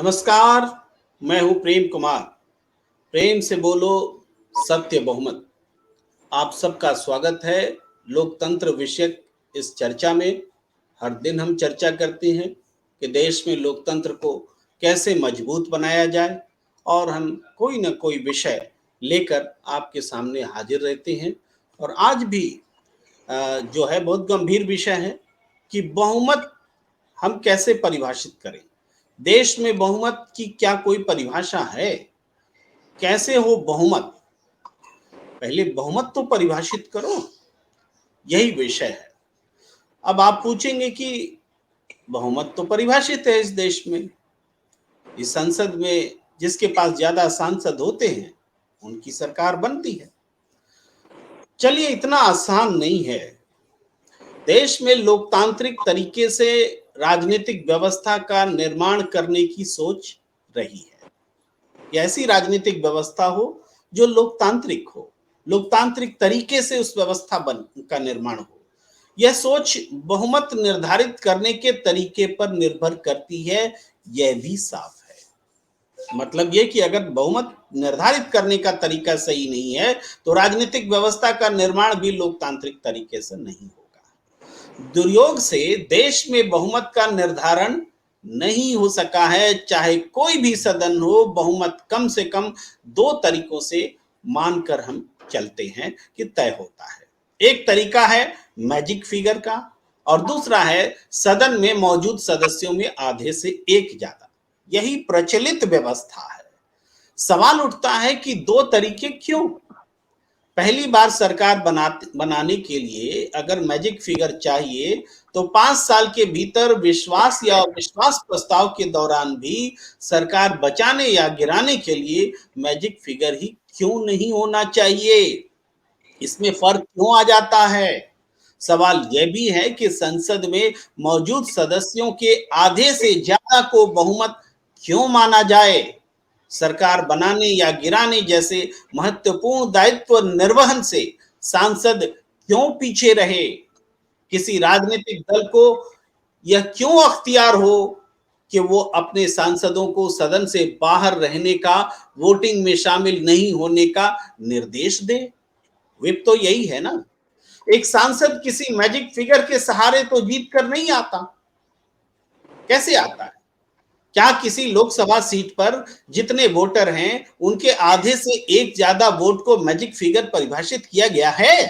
नमस्कार। मैं हूं प्रेम कुमार। प्रेम से बोलो, सत्य बहुमत। आप सबका स्वागत है लोकतंत्र विषयक इस चर्चा में। हर दिन हम चर्चा करते हैं कि देश में लोकतंत्र को कैसे मजबूत बनाया जाए और हम कोई ना कोई विषय लेकर आपके सामने हाजिर रहते हैं। और आज भी जो है बहुत गंभीर विषय है कि बहुमत हम कैसे परिभाषित करें। देश में बहुमत की क्या कोई परिभाषा है? कैसे हो बहुमत? पहले बहुमत तो परिभाषित करो, यही विषय है। अब आप पूछेंगे कि बहुमत तो परिभाषित है इस देश में, इस संसद में जिसके पास ज्यादा सांसद होते हैं उनकी सरकार बनती है। चलिए, इतना आसान नहीं है। देश में लोकतांत्रिक तरीके से राजनीतिक व्यवस्था का निर्माण करने की सोच रही है। या ऐसी राजनीतिक व्यवस्था हो जो लोकतांत्रिक हो, लोकतांत्रिक तरीके से उस व्यवस्था का निर्माण हो। यह सोच बहुमत निर्धारित करने के तरीके पर निर्भर करती है, यह भी साफ है। मतलब यह कि अगर बहुमत निर्धारित करने का तरीका सही नहीं है तो राजनीतिक व्यवस्था का निर्माण भी लोकतांत्रिक तरीके से नहीं होगा। दुर्योग से देश में बहुमत का निर्धारण नहीं हो सका है। चाहे कोई भी सदन हो, बहुमत कम से कम दो तरीकों से मानकर हम चलते हैं कि तय होता है। एक तरीका है मैजिक फिगर का और दूसरा है सदन में मौजूद सदस्यों में आधे से एक ज्यादा। यही प्रचलित व्यवस्था है। सवाल उठता है कि दो तरीके क्यों? पहली बार सरकार बनाने के लिए अगर मैजिक फिगर चाहिए तो 5 साल के भीतर विश्वास या अविश्वास प्रस्ताव के दौरान भी सरकार बचाने या गिराने के लिए मैजिक फिगर ही क्यों नहीं होना चाहिए? इसमें फर्क क्यों आ जाता है? सवाल यह भी है कि संसद में मौजूद सदस्यों के आधे से ज्यादा को बहुमत क्यों माना जाए? सरकार बनाने या गिराने जैसे महत्वपूर्ण दायित्व निर्वहन से सांसद क्यों पीछे रहे? किसी राजनीतिक दल को यह क्यों अख्तियार हो कि वो अपने सांसदों को सदन से बाहर रहने का, वोटिंग में शामिल नहीं होने का निर्देश दे? विप तो यही है ना। एक सांसद किसी मैजिक फिगर के सहारे तो जीत कर नहीं आता। कैसे आता है? क्या किसी लोकसभा सीट पर जितने वोटर हैं उनके आधे से एक ज्यादा वोट को मैजिक फिगर परिभाषित किया गया है?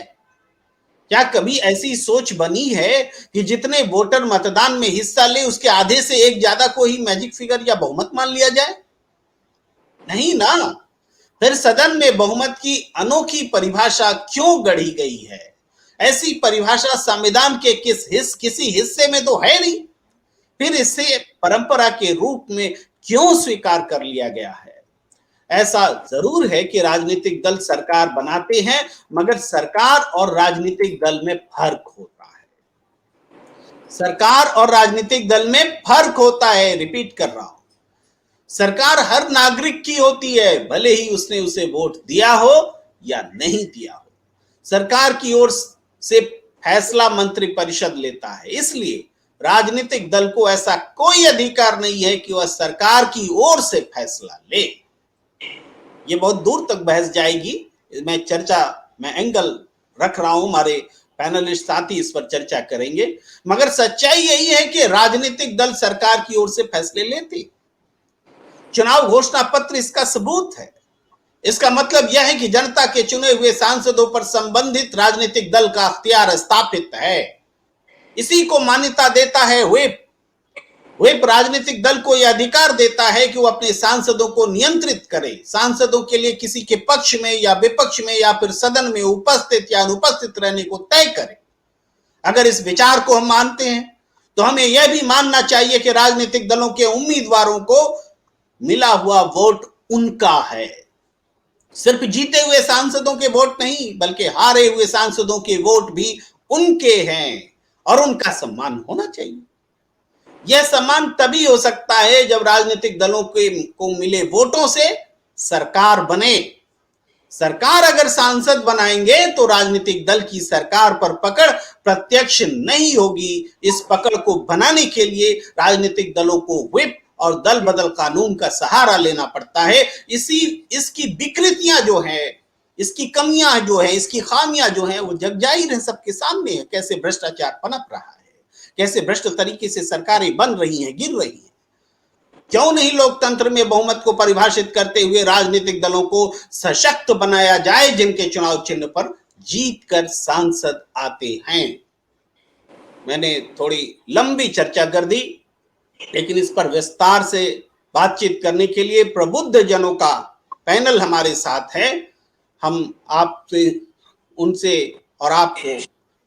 क्या कभी ऐसी सोच बनी है कि जितने वोटर मतदान में हिस्सा ले उसके आधे से एक ज्यादा को ही मैजिक फिगर या बहुमत मान लिया जाए? नहीं ना। फिर सदन में बहुमत की अनोखी परिभाषा क्यों गढ़ी गई है? ऐसी परिभाषा संविधान के किसी हिस्से में तो है नहीं। फिर इसे परंपरा के रूप में क्यों स्वीकार कर लिया गया है? ऐसा जरूर है कि राजनीतिक दल सरकार बनाते हैं, मगर सरकार और राजनीतिक दल में फर्क होता है। सरकार और राजनीतिक दल में फर्क होता है। रिपीट कर रहा हूं, सरकार हर नागरिक की होती है, भले ही उसने उसे वोट दिया हो या नहीं दिया हो। सरकार की ओर से फैसला मंत्रिपरिषद लेता है। इसलिए राजनीतिक दल को ऐसा कोई अधिकार नहीं है कि वह सरकार की ओर से फैसला ले। ये बहुत दूर तक बहस जाएगी। मैं एंगल रख रहा हूं, हमारे पैनलिस्ट साथी इस पर चर्चा करेंगे। मगर सच्चाई यही है कि राजनीतिक दल सरकार की ओर से फैसले लेते। चुनाव घोषणा पत्र इसका सबूत है। इसका मतलब यह है कि जनता के चुने हुए सांसदों पर संबंधित राजनीतिक दल का अख्तियार स्थापित है। इसी को मान्यता देता है व्हिप। व्हिप राजनीतिक दल को यह अधिकार देता है कि वो अपने सांसदों को नियंत्रित करे, सांसदों के लिए किसी के पक्ष में या विपक्ष में या फिर सदन में उपस्थित या अनुपस्थित रहने को तय करे। अगर इस विचार को हम मानते हैं तो हमें यह भी मानना चाहिए कि राजनीतिक दलों के उम्मीदवारों को मिला हुआ वोट उनका है। सिर्फ जीते हुए सांसदों के वोट नहीं, बल्कि हारे हुए सांसदों के वोट भी उनके हैं और उनका सम्मान होना चाहिए। यह सम्मान तभी हो सकता है जब राजनीतिक दलों को मिले वोटों से सरकार बने। सरकार अगर सांसद बनाएंगे तो राजनीतिक दल की सरकार पर पकड़ प्रत्यक्ष नहीं होगी। इस पकड़ को बनाने के लिए राजनीतिक दलों को व्हिप और दल बदल कानून का सहारा लेना पड़ता है। इसकी विकृतियां जो है, इसकी कमियां जो है, इसकी खामियां जो है, वो जग जाहिर है, सबके सामने है। कैसे भ्रष्टाचार पनप रहा है, कैसे भ्रष्ट तरीके से सरकारें बन रही हैं, गिर रही हैं। क्यों नहीं लोकतंत्र में बहुमत को परिभाषित करते हुए राजनीतिक दलों को सशक्त बनाया जाए, जिनके चुनाव चिन्ह पर जीत कर सांसद आते हैं। मैंने थोड़ी लंबी चर्चा कर दी, लेकिन इस पर विस्तार से बातचीत करने के लिए प्रबुद्ध जनों का पैनल हमारे साथ है। हम आपसे, उनसे और आपको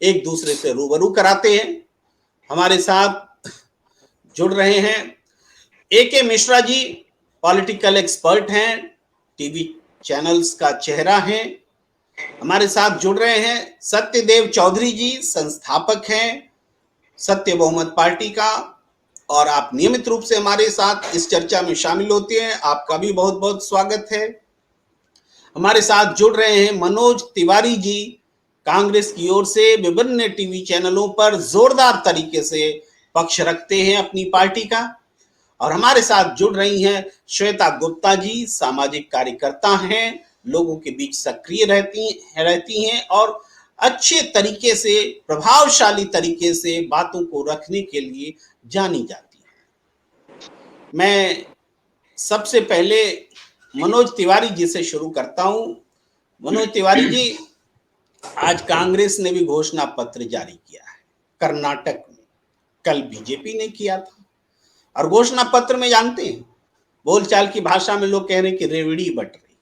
एक दूसरे से रूबरू कराते हैं। हमारे साथ जुड़ रहे हैं AK Mishra ji, political expert हैं, टीवी चैनल्स का चेहरा हैं। हमारे साथ जुड़ रहे हैं सत्यदेव चौधरी जी, संस्थापक हैं सत्य बहुमत पार्टी का, और आप नियमित रूप से हमारे साथ इस चर्चा में शामिल होते हैं। आपका भी बहुत बहुत स्वागत है। हमारे साथ जुड़ रहे हैं मनोज तिवारी जी, कांग्रेस की ओर से विभिन्न टीवी चैनलों पर जोरदार तरीके से पक्ष रखते हैं अपनी पार्टी का। और हमारे साथ जुड़ रही हैं श्वेता गुप्ता जी, सामाजिक कार्यकर्ता हैं, लोगों के बीच सक्रिय रहती हैं और अच्छे तरीके से, प्रभावशाली तरीके से बातों को रखने के लिए जानी जाती है। मैं सबसे पहले मनोज तिवारी जी से शुरू करता हूं। मनोज तिवारी जी, आज कांग्रेस ने भी घोषणा पत्र जारी किया है कर्नाटक में, कल बीजेपी ने किया था। और घोषणा पत्र में जानते हैं, बोलचाल की भाषा में लोग कह रहे हैं कि रेवड़ी बट रही है।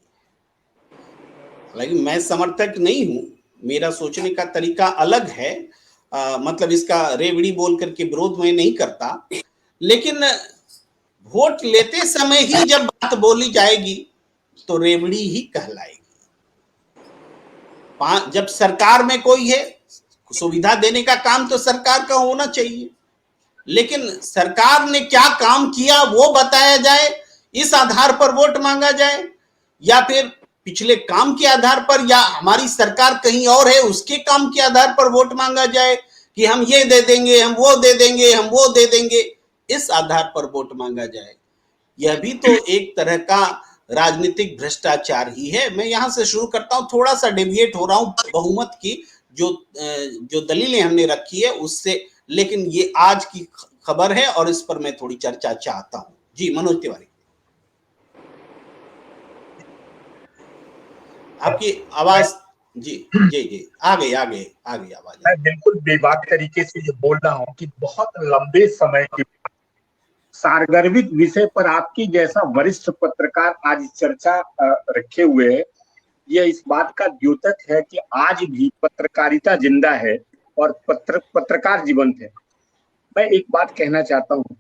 हालांकि मैं समर्थक नहीं हूं, मेरा सोचने का तरीका अलग है। मतलब इसका रेवड़ी बोल करके विरोध में नहीं करता, लेकिन वोट लेते समय ही जब बात बोली जाएगी तो रेवड़ी ही कहलाएगी। जब सरकार में कोई है, सुविधा देने का काम तो सरकार का होना चाहिए, लेकिन सरकार ने क्या काम किया वो बताया जाए, इस आधार पर वोट मांगा जाए, या फिर पिछले काम के आधार पर, या हमारी सरकार कहीं और है उसके काम के आधार पर वोट मांगा जाए कि हम ये दे देंगे, हम वो दे देंगे, हम वो दे देंगे, इस आधार पर वोट मांगा जाए। यह भी तो एक तरह का राजनीतिक भ्रष्टाचार ही है। मैं यहां से शुरू करता हूं, थोड़ा सा डेविएट हो रहा हूं बहुमत की जो दलीलें हमने रखी है उससे, लेकिन ये आज की खबर है और इस पर मैं थोड़ी चर्चा चाहता हूं। जी मनोज तिवारी, आपकी आवाज। जी जी जी, आ गई आवाज। मैं बिल्कुल बेबाक तरीके से ये बोल रहा हूँ कि बहुत लंबे समय के सारगर्भित विषय पर आपकी जैसा वरिष्ठ पत्रकार आज चर्चा रखे हुए है, यह इस बात का द्योतक है कि आज भी पत्रकारिता जिंदा है और पत्रकार जीवंत है। मैं एक बात कहना चाहता हूं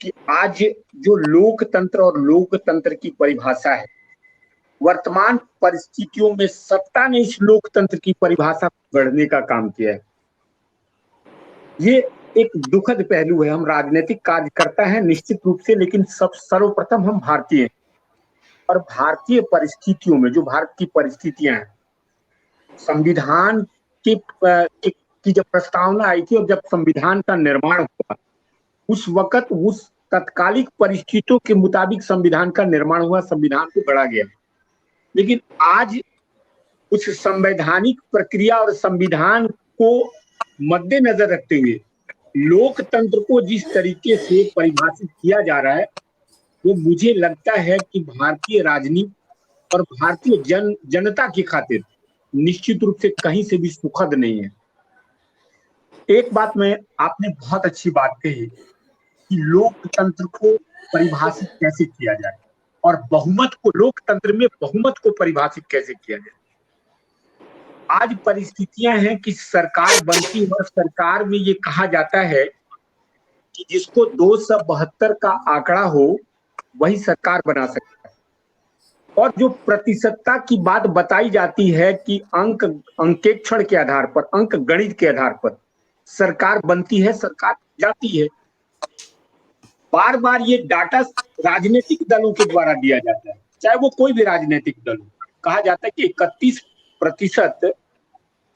कि आज जो लोकतंत्र और लोकतंत्र की परिभाषा है, वर्तमान परिस्थितियों में सत्ता ने इस लोकतंत्र की परिभाषा को गढ़ने का काम किया है। ये एक दुखद पहलू है। हम राजनीतिक कार्यकर्ता हैं निश्चित रूप से, लेकिन सर्वप्रथम हम भारतीय हैं, और भारतीय परिस्थितियों में जो भारत की परिस्थितियां हैं, संविधान की जब प्रस्तावना आई थी और जब संविधान का निर्माण हुआ, उस वक्त उस तत्कालिक परिस्थितियों के मुताबिक संविधान का निर्माण हुआ, संविधान को गढ़ा गया। लेकिन आज उस संवैधानिक प्रक्रिया और संविधान को मद्देनजर रखते हुए लोकतंत्र को जिस तरीके से परिभाषित किया जा रहा है, वो मुझे लगता है कि भारतीय राजनीति और भारतीय जनता की खातिर निश्चित रूप से कहीं से भी सुखद नहीं है। एक बात में आपने बहुत अच्छी बात कही कि लोकतंत्र को परिभाषित कैसे किया जाए और बहुमत को, लोकतंत्र में बहुमत को परिभाषित कैसे किया जाए। आज परिस्थितियां हैं कि सरकार बनती है और सरकार में ये कहा जाता है कि जिसको 272 का आंकड़ा हो वही सरकार बना सकता है, और जो प्रतिशतता की बात बताई जाती है कि अंकेक्षण के आधार पर, अंक गणित के आधार पर सरकार बनती है, सरकार जाती है। बार बार ये डाटा राजनीतिक दलों के द्वारा दिया जाता है, चाहे वो कोई भी राजनीतिक दल हो। कहा जाता है कि 31%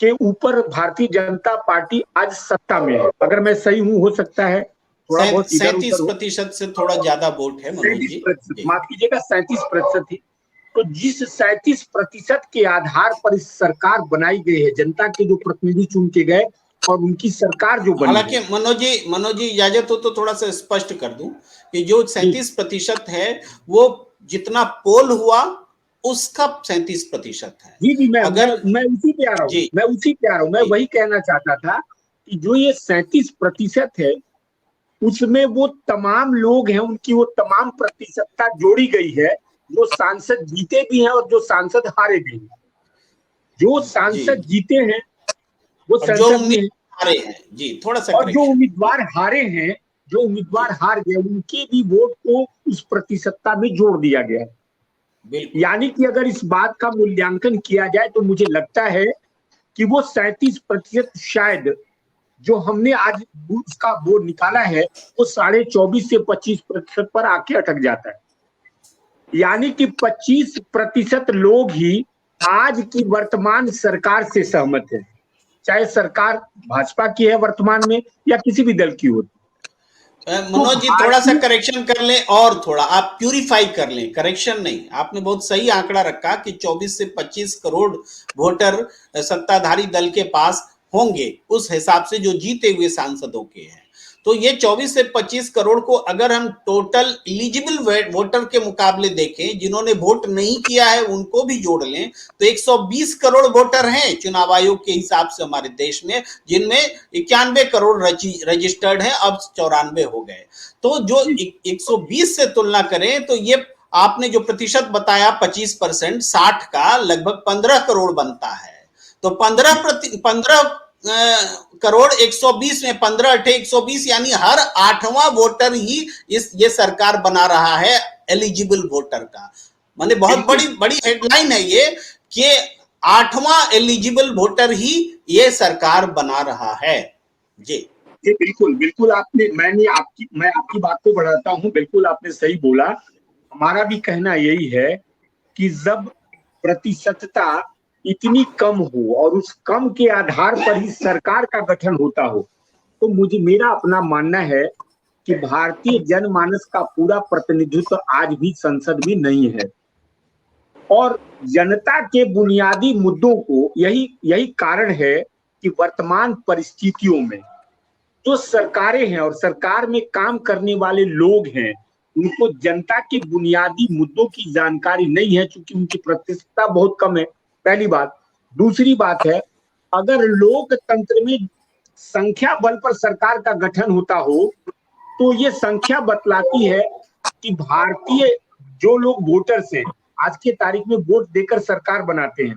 के ऊपर भारतीय जनता पार्टी आज सत्ता में है। अगर मैं सही हूं, हो सकता है थोड़ा बहुत इधर 37% से थोड़ा ज्यादा वोट है मनोज जी। 37%, माफ कीजिएगा 37% ही। तो जिस 37% के आधार पर इस सरकार बनाई गई है, जनता के जो प्रतिनिधि चुन के गए और उनकी सरकार जो बनी हालांकि है, मनोज जी इजाजत हो तो थोड़ा सा स्पष्ट कर दूं कि जो 37% है वो जितना पोल हुआ उसका 37% है। जी जी, अगर मैं उसी पे आ रहा हूँ, जी मैं जी वही कहना चाहता था कि जो ये 37% है उसमें वो तमाम लोग हैं, उनकी वो तमाम प्रतिशतता जोड़ी गई है, जो सांसद जीते भी हैं और जो सांसद हारे भी हैं। जो जी सांसद जीते हैं वो और जो संसद में है, उम्मीदवार हारे हैं जी थोड़ा सा और जो करेक्शन जी उम्मीदवार हारे हैं, जो उम्मीदवार जी हार गए उनके भी वोट को उस प्रतिशतता में जोड़ दिया गया है। बिल्कुल यानी कि अगर इस बात का मूल्यांकन किया जाए तो मुझे लगता है कि वो 37% शायद जो हमने आज उसका बोर्ड निकाला है वो 24.5 से 25% पर आके अटक जाता है। यानी कि 25% लोग ही आज की वर्तमान सरकार से सहमत है, चाहे सरकार भाजपा की है वर्तमान में या किसी भी दल की हो। तो मनोज जी थोड़ा सा भारतीय करेक्शन कर लें और थोड़ा आप प्यूरिफाई कर लें, करेक्शन नहीं, आपने बहुत सही आंकड़ा रखा कि 24 से 25 करोड़ वोटर सत्ताधारी दल के पास होंगे उस हिसाब से जो जीते हुए सांसदों के हैं। तो ये 24 से 25 करोड़ को अगर हम टोटल इलिजिबल वोटर के मुकाबले देखें, जिन्होंने वोट नहीं किया है उनको भी जोड़ लें तो 120 करोड़ वोटर हैं चुनाव आयोग के हिसाब से हमारे देश में, जिनमें 91 करोड़ रजिस्टर्ड है, अब 94 हो गए। तो जो 120 से तुलना करें तो ये आपने जो प्रतिशत बताया 25%, 60 का लगभग 15 करोड़ बनता है। तो 15 करोड़ 120 में 15 अठे 120 यानी हर 8वां वोटर ही ये सरकार बना रहा है एलिजिबल वोटर का। माने बहुत बड़ी बड़ी हेडलाइन है ये कि 8वां एलिजिबल वोटर ही ये सरकार बना रहा है जी। जी बिल्कुल बिल्कुल, मैं आपकी बात को बढ़ाता हूं, बिल्कुल आपने सही बोला। हमारा भी कहना यही है कि जब प्रतिशतता इतनी कम हो और उस कम के आधार पर ही सरकार का गठन होता हो, तो मेरा अपना मानना है कि भारतीय जनमानस का पूरा प्रतिनिधित्व आज भी संसद में नहीं है। और जनता के बुनियादी मुद्दों को यही कारण है कि वर्तमान परिस्थितियों में जो सरकारें हैं और सरकार में काम करने वाले लोग हैं, उनको जनता के बुनियादी मुद्दों की जानकारी नहीं है, क्योंकि उनकी प्रतिशतता बहुत कम है, पहली बात। दूसरी बात है, अगर लोकतंत्र में संख्या बल पर सरकार का गठन होता हो तो ये संख्या बतलाती है कि भारतीय जो लोग वोटर्स हैं, आज के तारीख में वोट देकर सरकार बनाते हैं,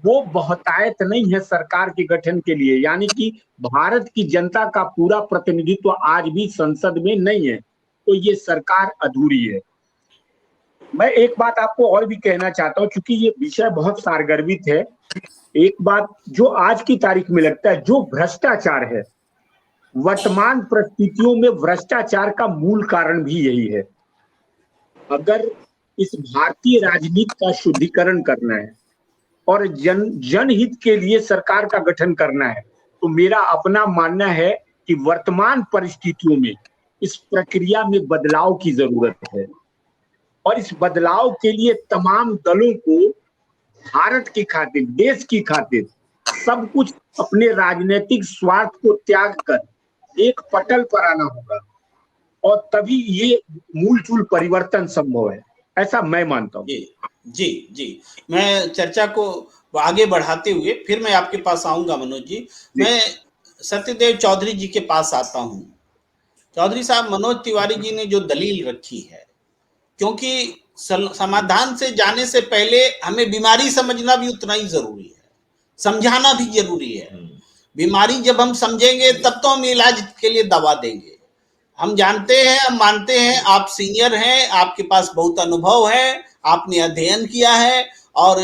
वो बहुतायत नहीं है सरकार के गठन के लिए। यानी कि भारत की जनता का पूरा प्रतिनिधित्व आज भी संसद में नहीं है, तो ये सरकार अधूरी है। मैं एक बात आपको और भी कहना चाहता हूं, क्योंकि ये विषय बहुत सारगर्भित है। एक बात जो आज की तारीख में लगता है, जो भ्रष्टाचार है, वर्तमान परिस्थितियों में भ्रष्टाचार का मूल कारण भी यही है। अगर इस भारतीय राजनीति का शुद्धिकरण करना है और जनहित के लिए सरकार का गठन करना है, तो मेरा अपना मानना है कि वर्तमान परिस्थितियों में इस प्रक्रिया में बदलाव की जरूरत है। और इस बदलाव के लिए तमाम दलों को भारत की खातिर, देश की खातिर सब कुछ अपने राजनीतिक स्वार्थ को त्याग कर एक पटल पर आना होगा, और तभी ये मूलचूल परिवर्तन संभव है, ऐसा मैं मानता हूं। जी जी जी, मैं चर्चा को आगे बढ़ाते हुए फिर मैं आपके पास आऊंगा मनोज जी। मैं सत्यदेव चौधरी जी के पास आता हूं। चौधरी साहब, मनोज तिवारी जी ने जो दलील रखी है, क्योंकि समाधान से जाने से पहले हमें बीमारी समझना भी उतना ही जरूरी है, समझाना भी जरूरी है। बीमारी जब हम समझेंगे तब तो हम इलाज के लिए दवा देंगे। हम जानते हैं, हम मानते हैं, आप सीनियर हैं, आपके पास बहुत अनुभव है, आपने अध्ययन किया है और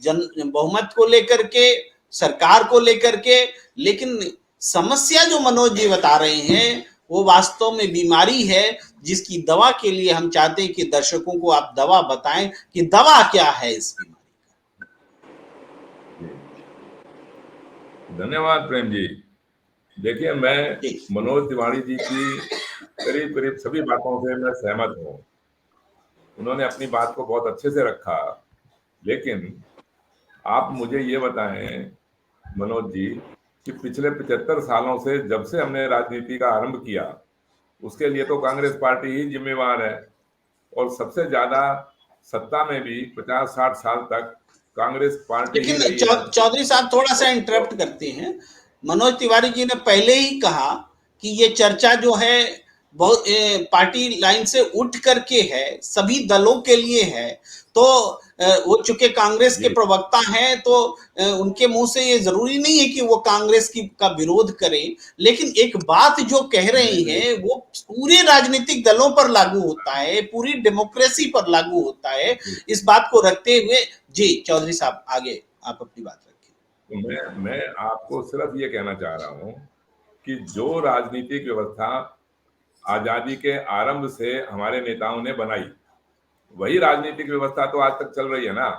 जन बहुमत को लेकर के, सरकार को लेकर के, लेकिन समस्या जो मनोज जी बता रहे हैं वो वास्तव में बीमारी है, जिसकी दवा के लिए हम चाहते हैं कि दर्शकों को आप दवा बताएं कि दवा क्या है इस बीमारी का। धन्यवाद प्रेम जी। देखिए, मैं जी मनोज तिवारी जी की करीब करीब सभी बातों से मैं सहमत हूँ। उन्होंने अपनी बात को बहुत अच्छे से रखा, लेकिन आप मुझे ये बताएं मनोज जी कि पिछले 75 सालों से जब से हमने राजनीति का आरंभ किया, उसके लिए तो कांग्रेस पार्टी ही जिम्मेवार है, और सबसे ज्यादा सत्ता में भी 50-60 साल तक कांग्रेस पार्टी ही लेकिन रही है। चौधरी साहब थोड़ा सा इंटरप्ट करते हैं। मनोज तिवारी जी ने पहले ही कहा कि ये चर्चा जो है बहुत पार्टी लाइन से उठ करके है, सभी दलों के लिए है। तो वो चूंकि कांग्रेस के जी प्रवक्ता हैं, तो उनके मुंह से ये जरूरी नहीं है कि वो कांग्रेस की का विरोध करें, लेकिन एक बात जो कह रहे नहीं नहीं, हैं वो पूरे राजनीतिक दलों पर लागू होता है, पूरी डेमोक्रेसी पर लागू होता है। जी। इस बात को रखते हुए जी चौधरी साहब आगे आप अपनी बात रखिए। तो मैं आपको सिर्फ ये कहना चाह रहा हूँ कि जो राजनीतिक व्यवस्था आजादी के आरंभ से हमारे नेताओं ने बनाई, वही राजनीतिक व्यवस्था तो आज तक चल रही है ना।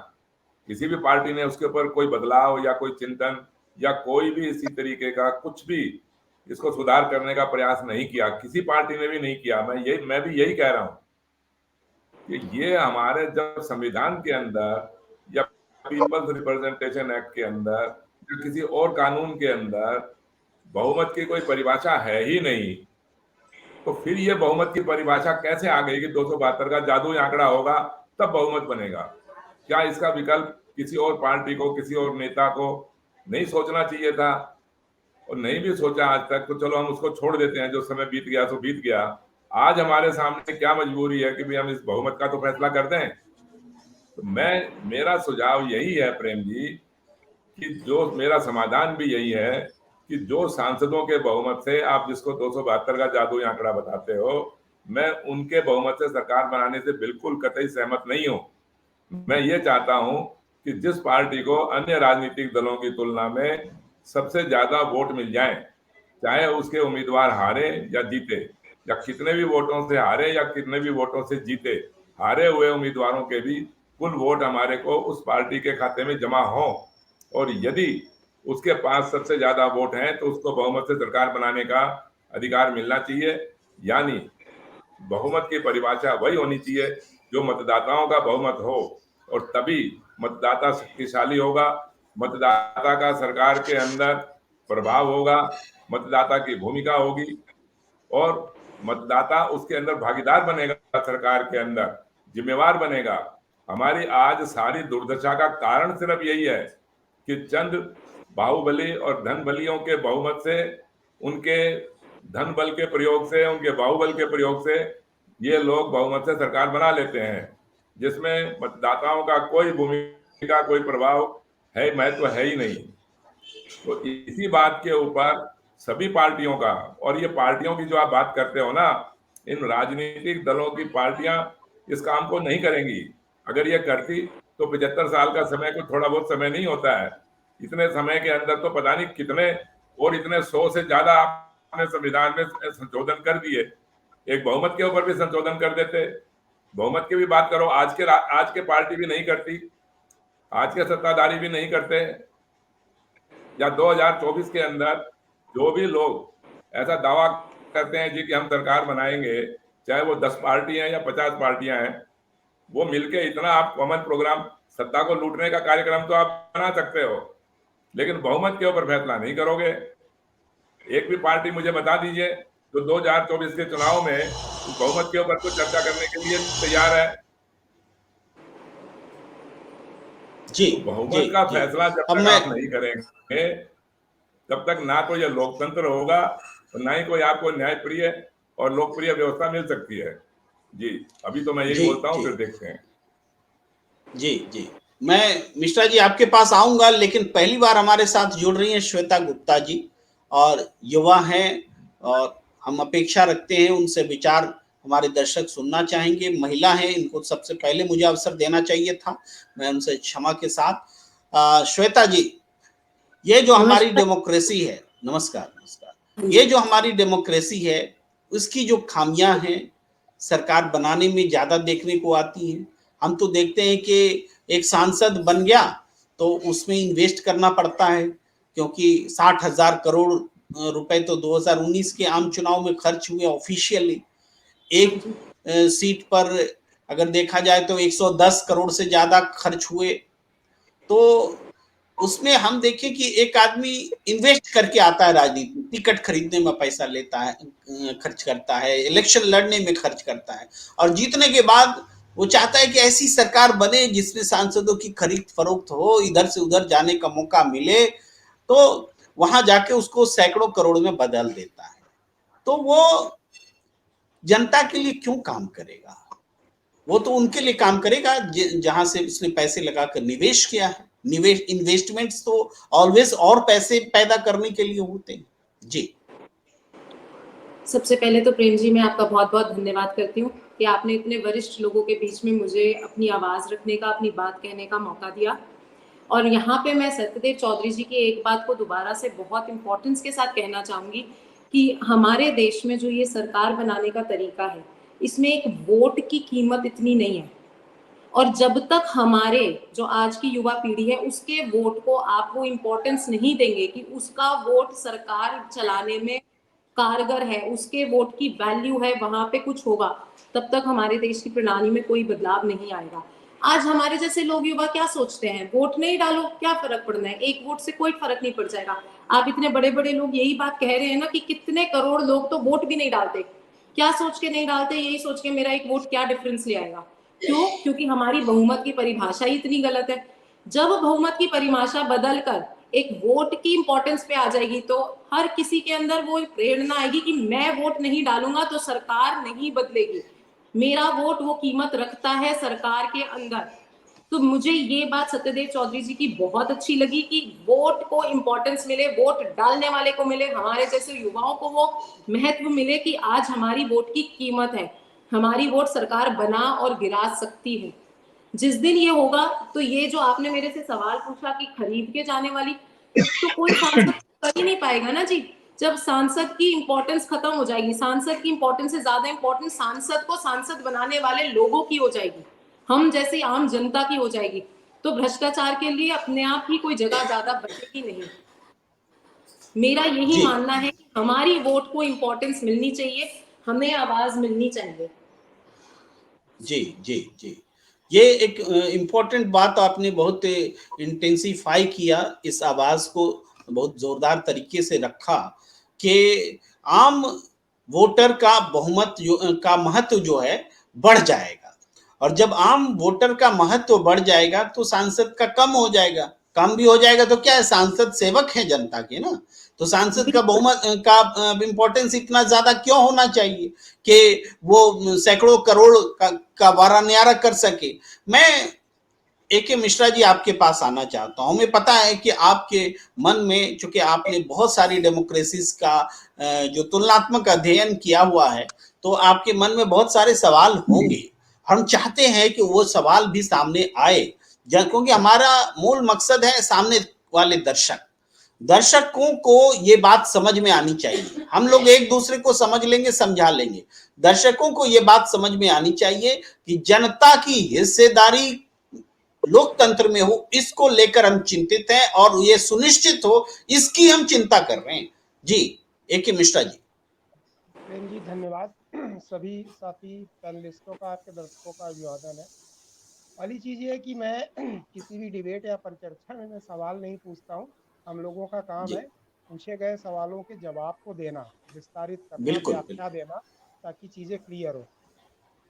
किसी भी पार्टी ने उसके ऊपर कोई बदलाव या कोई चिंतन या कोई भी इसी तरीके का कुछ भी इसको सुधार करने का प्रयास नहीं किया, किसी पार्टी ने भी नहीं किया। मैं भी यही कह रहा हूं कि ये हमारे जब संविधान के अंदर या पीपल्स रिप्रेजेंटेशन एक्ट के अंदर या किसी और कानून के अंदर बहुमत की कोई परिभाषा है ही नहीं, तो फिर ये बहुमत की परिभाषा कैसे आ गई कि 272 का जादुई आंकड़ा होगा तब बहुमत बनेगा? क्या इसका विकल्प किसी और पार्टी को, किसी और नेता को नहीं सोचना चाहिए था? और नहीं भी सोचा आज तक, तो चलो हम उसको छोड़ देते हैं, जो समय बीत गया सो बीत गया। आज हमारे सामने क्या मजबूरी है कि भाई हम इस बहुमत का तो फैसला कर दें। तो मेरा सुझाव यही है प्रेम जी, कि जो मेरा समाधान भी यही है कि जो सांसदों के बहुमत से आप जिसको 272 का जादुई आंकड़ा बताते हो, मैं उनके बहुमत से सरकार बनाने से बिल्कुल कतई सहमत नहीं हूं। मैं ये चाहता हूं कि जिस पार्टी को अन्य राजनीतिक दलों की तुलना में सबसे ज्यादा वोट मिल जाए, चाहे उसके उम्मीदवार हारे या जीते, या कितने भी वोटों से हारे या कितने भी वोटों से जीते, हारे हुए उम्मीदवारों के भी कुल वोट हमारे को उस पार्टी के खाते में जमा हो, और यदि उसके पास सबसे ज्यादा वोट हैं तो उसको बहुमत से सरकार बनाने का अधिकार मिलना चाहिए। यानी बहुमत की परिभाषा वही होनी चाहिए जो मतदाताओं का बहुमत हो, और तभी मतदाता शक्तिशाली होगा, मतदाता का सरकार के अंदर प्रभाव होगा, मतदाता की भूमिका होगी, और मतदाता उसके अंदर भागीदार बनेगा, सरकार के अंदर जिम्मेवार बनेगा। हमारी आज सारी दुर्दशा का कारण सिर्फ यही है कि चंद बाहुबली और धन बलियों के बहुमत से, उनके धन बल के प्रयोग से, उनके बाहुबल के प्रयोग से ये लोग बहुमत से सरकार बना लेते हैं, जिसमें मतदाताओं का कोई भूमिका, कोई प्रभाव है, महत्व है ही नहीं। तो इसी बात के ऊपर सभी पार्टियों का, और ये पार्टियों की जो आप बात करते हो ना, इन राजनीतिक दलों की पार्टियां इस काम को नहीं करेंगी। अगर ये करती तो 75 साल का समय कोई थोड़ा बहुत समय नहीं होता है। इतने समय के अंदर तो पता नहीं कितने, और इतने 100 से ज्यादा आपने संविधान में संशोधन कर दिए। एक बहुमत के ऊपर भी संशोधन कर देते, बहुमत की भी बात करो, आज के पार्टी भी नहीं करती, आज के सत्ताधारी भी नहीं करते। या 2024 के अंदर जो भी लोग ऐसा दावा करते हैं जी कि हम सरकार बनाएंगे, चाहे वो 10 पार्टियां या 50 पार्टियां हैं, वो मिलके इतना आप कॉमन प्रोग्राम, सत्ता को लूटने का कार्यक्रम तो आप बना सकते हो, लेकिन बहुमत के ऊपर फैसला नहीं करोगे। एक भी पार्टी मुझे बता दीजिए जो 2024 के चुनाव में बहुमत के ऊपर कुछ चर्चा करने के लिए तैयार है। जी तो बहुमत जी का जी फैसला जब अब तक मैं आप नहीं करेंगे, तब तक ना तो यह लोकतंत्र होगा और ना ही कोई आपको न्यायप्रिय और लोकप्रिय व्यवस्था मिल सकती है। जी, अभी तो मैं यही जी बोलता हूँ, जी फिर देखते हैं। जी जी मैं मिश्रा जी आपके पास आऊंगा, लेकिन पहली बार हमारे साथ जुड़ रही हैं श्वेता गुप्ता जी, और युवा हैं, और हम अपेक्षा रखते हैं उनसे विचार हमारे दर्शक सुनना चाहेंगे। महिला हैं, इनको सबसे पहले मुझे अवसर देना चाहिए था, मैं उनसे क्षमा के साथ। श्वेता जी, ये जो हमारी नमस्कार। डेमोक्रेसी है, नमस्कार नमस्कार, ये जो हमारी डेमोक्रेसी है उसकी जो खामियां हैं सरकार बनाने में ज्यादा देखने को आती हैं। हम तो देखते हैं कि एक सांसद बन गया तो उसमें इन्वेस्ट करना पड़ता है, क्योंकि 60,000 करोड़ रुपए तो 2019 के आम चुनाव में खर्च हुए ऑफिशियली। एक सीट पर अगर देखा जाए तो 110 करोड़ से ज्यादा खर्च हुए। तो उसमें हम देखें कि एक आदमी इन्वेस्ट करके आता है राजनीति में, टिकट खरीदने में पैसा लेता है, खर्च करता है, इलेक्शन लड़ने में खर्च करता है, और जीतने के बाद वो चाहता है कि ऐसी सरकार बने जिसमें सांसदों की खरीद फरोख्त हो, इधर से उधर जाने का मौका मिले, तो वहां जाके उसको सैकड़ों करोड़ में बदल देता है। तो वो जनता के लिए क्यों काम करेगा? वो तो उनके लिए काम करेगा जहां से उसने पैसे लगाकर निवेश किया है। निवेश, इन्वेस्टमेंट्स तो ऑलवेज और पैसे पैदा करने के लिए होते हैं। जी, सबसे पहले तो प्रेम जी मैं आपका बहुत बहुत धन्यवाद करती हूँ कि आपने इतने वरिष्ठ लोगों के बीच में मुझे अपनी आवाज़ रखने का, अपनी बात कहने का मौका दिया। और यहाँ पे मैं सत्यदेव चौधरी जी की एक बात को दोबारा से बहुत इम्पोर्टेंस के साथ कहना चाहूँगी कि हमारे देश में जो ये सरकार बनाने का तरीका है, इसमें एक वोट की कीमत इतनी नहीं है। और जब तक हमारे जो आज की युवा पीढ़ी है उसके वोट को आप वो इम्पोर्टेंस नहीं देंगे कि उसका वोट सरकार चलाने में कारगर है, उसके वोट की वैल्यू है, वहां पे कुछ होगा, तब तक हमारे देश की प्रणाली में कोई बदलाव नहीं आएगा। आज हमारे जैसे लोग, युवा क्या सोचते हैं, वोट नहीं डालो, क्या फर्क पड़ना है, एक वोट से कोई फर्क नहीं पड़ जाएगा। आप इतने बड़े बड़े लोग यही बात कह रहे हैं ना कि कितने करोड़ लोग तो वोट भी नहीं डालते। क्या सोच के नहीं डालते? यही सोच के मेरा एक वोट क्या डिफरेंस ले आएगा। क्यों? क्योंकि हमारी बहुमत की परिभाषा ही इतनी गलत है। जब बहुमत की परिभाषा बदल कर एक वोट की इंपॉर्टेंस पे आ जाएगी तो हर किसी के अंदर वो प्रेरणा आएगी कि मैं वोट नहीं डालूंगा तो सरकार नहीं बदलेगी, मेरा वोट वो कीमत रखता है सरकार के अंदर। तो मुझे ये बात सत्यदेव चौधरी जी की बहुत अच्छी लगी कि वोट को इंपॉर्टेंस मिले, वोट डालने वाले को मिले, हमारे जैसे युवाओं को वो महत्व मिले कि आज हमारी वोट की कीमत है, हमारी वोट सरकार बना और गिरा सकती है। जिस दिन ये होगा तो ये जो आपने मेरे से सवाल पूछा कि खरीद के जाने वाली, तो कोई सांसद कर ही नहीं पाएगा ना जी। जब सांसद की इंपॉर्टेंस खत्म हो जाएगी, सांसद की इंपॉर्टेंस से ज्यादा इंपॉर्टेंस सांसद को सांसद बनाने वाले लोगों की हो जाएगी, हम जैसे आम जनता की हो जाएगी, तो भ्रष्टाचार के लिए अपने आप ही कोई जगह ज्यादा बचेगी नहीं। मेरा यही जी, मानना है कि हमारी वोट को इंपॉर्टेंस मिलनी चाहिए, हमें आवाज मिलनी चाहिए। जी, जी, जी। ये एक इम्पोर्टेंट बात आपने बहुत इंटेंसिफाई किया, इस आवाज को बहुत जोरदार तरीके से रखा कि आम वोटर का बहुमत का महत्व जो है बढ़ जाएगा, और जब आम वोटर का महत्व बढ़ जाएगा तो सांसद का कम हो जाएगा। कम भी हो जाएगा तो क्या है, सांसद सेवक है जनता के ना, तो सांसद का बहुमत का इंपॉर्टेंस इतना ज्यादा क्यों होना चाहिए कि वो सैकड़ों करोड़ का वारा न्यारा कर सके। मैं AK मिश्रा जी आपके पास आना चाहता हूं। हमें पता है कि आपके मन में, चूंकि आपने बहुत सारी डेमोक्रेसीज का जो तुलनात्मक अध्ययन किया हुआ है, तो आपके मन में बहुत सारे सवाल होंगे। हम चाहते हैं कि वो सवाल भी सामने आए, क्योंकि हमारा मूल मकसद है सामने वाले दर्शकों को ये बात समझ में आनी चाहिए। हम लोग एक दूसरे को समझ लेंगे, समझा लेंगे, दर्शकों को ये बात समझ में आनी चाहिए कि जनता की हिस्सेदारी लोकतंत्र में हो, इसको लेकर हम चिंतित हैं और ये सुनिश्चित हो, इसकी हम चिंता कर रहे हैं। जी, AK मिश्रा जी। प्रेम जी धन्यवाद। सभी साथी पैनलिस्टों का, आपके दर्शकों का अभिवादन है। पहली चीज़ ये है कि मैं किसी भी डिबेट या परिचर्चा में मैं सवाल नहीं पूछता हूँ। हम लोगों का काम जी, है पूछे गए सवालों के जवाब को देना, विस्तारित करना, बिल्कुल व्याख्या बिल्कुल। देना, ताकि चीज़ें क्लियर हो।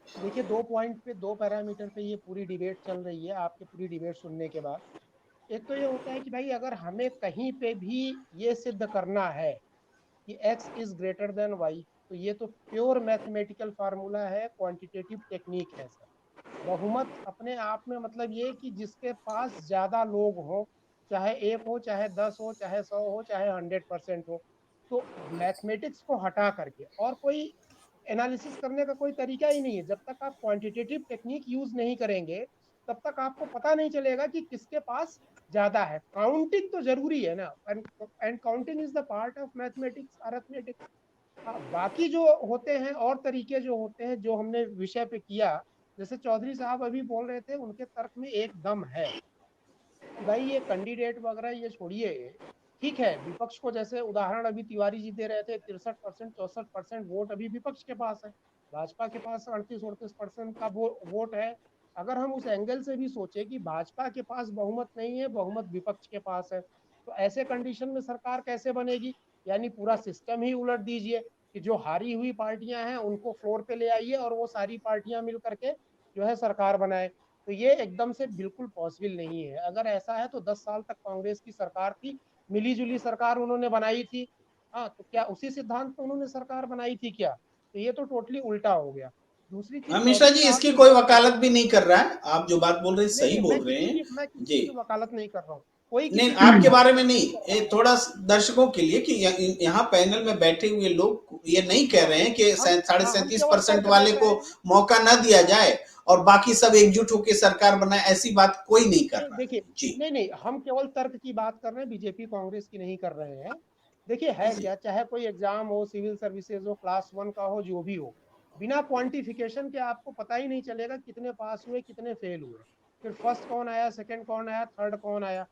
देखिए, 2 पॉइंट पे, 2 पैरामीटर पे ये पूरी डिबेट चल रही है आपकी पूरी डिबेट सुनने के बाद। एक तो ये होता है कि भाई अगर हमें कहीं पे भी ये सिद्ध करना है कि x is greater than y, तो ये तो प्योर मैथमेटिकल फार्मूला है, क्वांटिटेटिव टेक्निक है सर। बहुमत अपने आप में मतलब ये कि जिसके पास ज्यादा लोग हो, चाहे 1 हो, चाहे 10 हो, चाहे 100 हो, चाहे 100% हो, तो मैथमेटिक्स को हटा करके और कोई एनालिसिस करने का कोई तरीका ही नहीं है। जब तक आप क्वांटिटेटिव टेक्निक यूज नहीं करेंगे तब तक आपको पता नहीं चलेगा कि किसके पास ज्यादा है। काउंटिंग तो जरूरी है ना, and counting is the part of mathematics, arithmetics. बाकी जो होते हैं और तरीके जो होते हैं, जो हमने विषय पे किया, जैसे चौधरी साहब अभी बोल रहे थे, उनके तर्क में एक दम है कि भाई ये कैंडिडेट वगैरह ये छोड़िए ठीक है, विपक्ष को जैसे उदाहरण अभी तिवारी जी दे रहे थे, 63% 64% वोट अभी विपक्ष के पास है, भाजपा के पास 38-38% का वोट है। अगर हम उस एंगल से भी सोचे कि भाजपा के पास बहुमत नहीं है, बहुमत विपक्ष के पास है, तो ऐसे कंडीशन में सरकार कैसे बनेगी? यानी पूरा सिस्टम ही उलट दीजिए कि जो हारी हुई पार्टियां हैं उनको फ्लोर पे ले आइए और वो सारी पार्टियां मिल करके जो है सरकार बनाए। तो ये एकदम से बिल्कुल पॉसिबल नहीं है। अगर ऐसा है तो 10 साल तक कांग्रेस की सरकार थी, मिली जुली सरकार उन्होंने बनाई थी। हाँ, तो क्या उसी सिद्धांत पर उन्होंने सरकार बनाई थी क्या? तो ये तो टोटली उल्टा हो गया। दूसरी चीज, मिश्रा चौधरी जी साहब इसकी की कोई बात कर रहे वकालत हैं। भी नहीं कर रहा है, आप जो बात बोल रहे हैं नहीं सही नहीं, बोल रहे हैं मैं किसी जी। की वकालत नहीं कर रहा हूँ, कोई नहीं, किसी की आपके बारे वकालत में नहीं, नहीं कर रहा है। थोड़ा दर्शकों के लिए कि यहाँ पैनल में बैठे हुए लोग ये नहीं कह रहे हैं कि हम 37.5% तर्क वाले दे को रहे हैं। मौका न दिया जाए और बाकी सब एकजुट होकर सरकार बनाए, ऐसी बात कोई नहीं कर नहीं रहा है देखिए, जी। नहीं, हम केवल तर्क की बात कर रहे हैं, बीजेपी कांग्रेस की नहीं कर रहे हैं। देखिए है क्या, चाहे कोई एग्जाम हो, सिविल सर्विसेज हो, क्लास 1 का हो, जो भी हो, बिना क्वांटिफिकेशन के आपको पता ही नहीं चलेगा कितने पास हुए, कितने फेल हुए, फिर फर्स्ट कौन आया, सेकंड कौन आया, थर्ड कौन आया।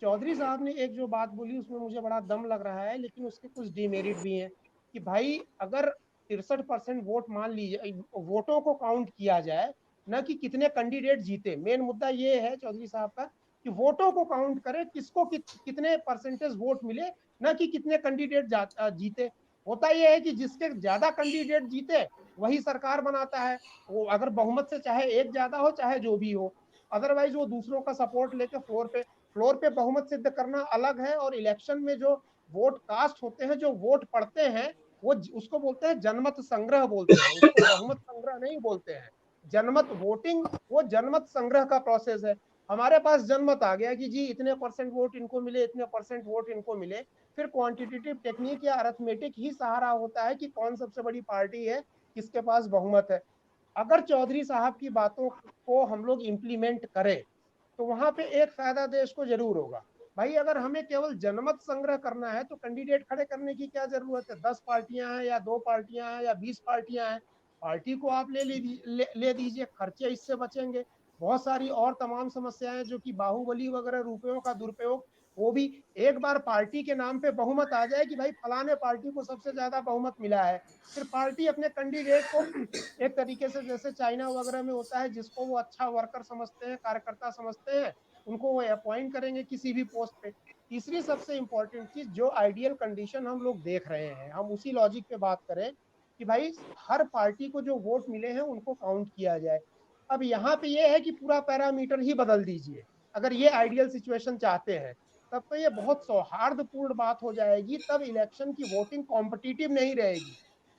चौधरी साहब ने एक जो बात बोली उसमें मुझे बड़ा दम लग रहा है, लेकिन उसके कुछ डिमेरिट भी हैं कि भाई अगर 63% वोट मान लीजिए, वोटों को काउंट किया जाए, न कि कितने कैंडिडेट जीते। मेन मुद्दा ये है चौधरी साहब का कि वोटों को काउंट करें, किसको कितने परसेंटेज वोट मिले, न कि कितने कैंडिडेट जीते। होता यह है कि जिसके ज्यादा कैंडिडेट जीते वही सरकार बनाता है, वो अगर बहुमत से चाहे एक ज्यादा हो चाहे जो भी हो, अदरवाइज वो दूसरों का सपोर्ट लेके फ्लोर पे बहुमत सिद्ध करना अलग है। और इलेक्शन में जो वोट कास्ट होते हैं, जो वोट पड़ते हैं, वो उसको बोलते हैं जनमत संग्रह बोलते हैं, उसको बहुमत संग्रह नहीं बोलते हैं। जनमत वोटिंग वो जनमत संग्रह का प्रोसेस है। हमारे पास जनमत आ गया कि जी इतने परसेंट वोट इनको मिले, इतने परसेंट वोट इनको मिले, फिर क्वांटिटेटिव टेक्निक या अरिथमेटिक ही सहारा होता है कि कौन सबसे बड़ी पार्टी है, किसके पास बहुमत है। अगर चौधरी साहब की बातों को हम लोग इम्प्लीमेंट करें तो वहां पे एक फायदा देश को जरूर होगा। भाई अगर हमें केवल जनमत संग्रह करना है तो कैंडिडेट खड़े करने की क्या जरूरत है? 10 पार्टियां हैं या 2 पार्टियां हैं या 20 पार्टियां हैं, पार्टी को आप ले दीजिए, खर्चे इससे बचेंगे। बहुत सारी और तमाम समस्याएं जो कि बाहुबली वगैरह रुपयों का दुरुपयोग, वो भी एक बार पार्टी के नाम पे बहुमत आ जाए कि भाई फलाने पार्टी को सबसे ज्यादा बहुमत मिला है, फिर पार्टी अपने कैंडिडेट को एक तरीके से जैसे चाइना वगैरह में होता है, जिसको वो अच्छा वर्कर समझते हैं, कार्यकर्ता समझते हैं, उनको वो अपॉइंट करेंगे किसी भी पोस्ट पे। तीसरी सबसे इंपॉर्टेंट चीज, जो आइडियल कंडीशन हम लोग देख रहे हैं, हम उसी लॉजिक पे बात करें कि भाई हर पार्टी को जो वोट मिले हैं उनको काउंट किया जाए। अब यहाँ पे ये है कि पूरा पैरामीटर ही बदल दीजिए। अगर ये आइडियल सिचुएशन चाहते हैं तब तो ये बहुत सौहार्दपूर्ण बात हो जाएगी, तब इलेक्शन की वोटिंग कॉम्पिटिटिव नहीं रहेगी।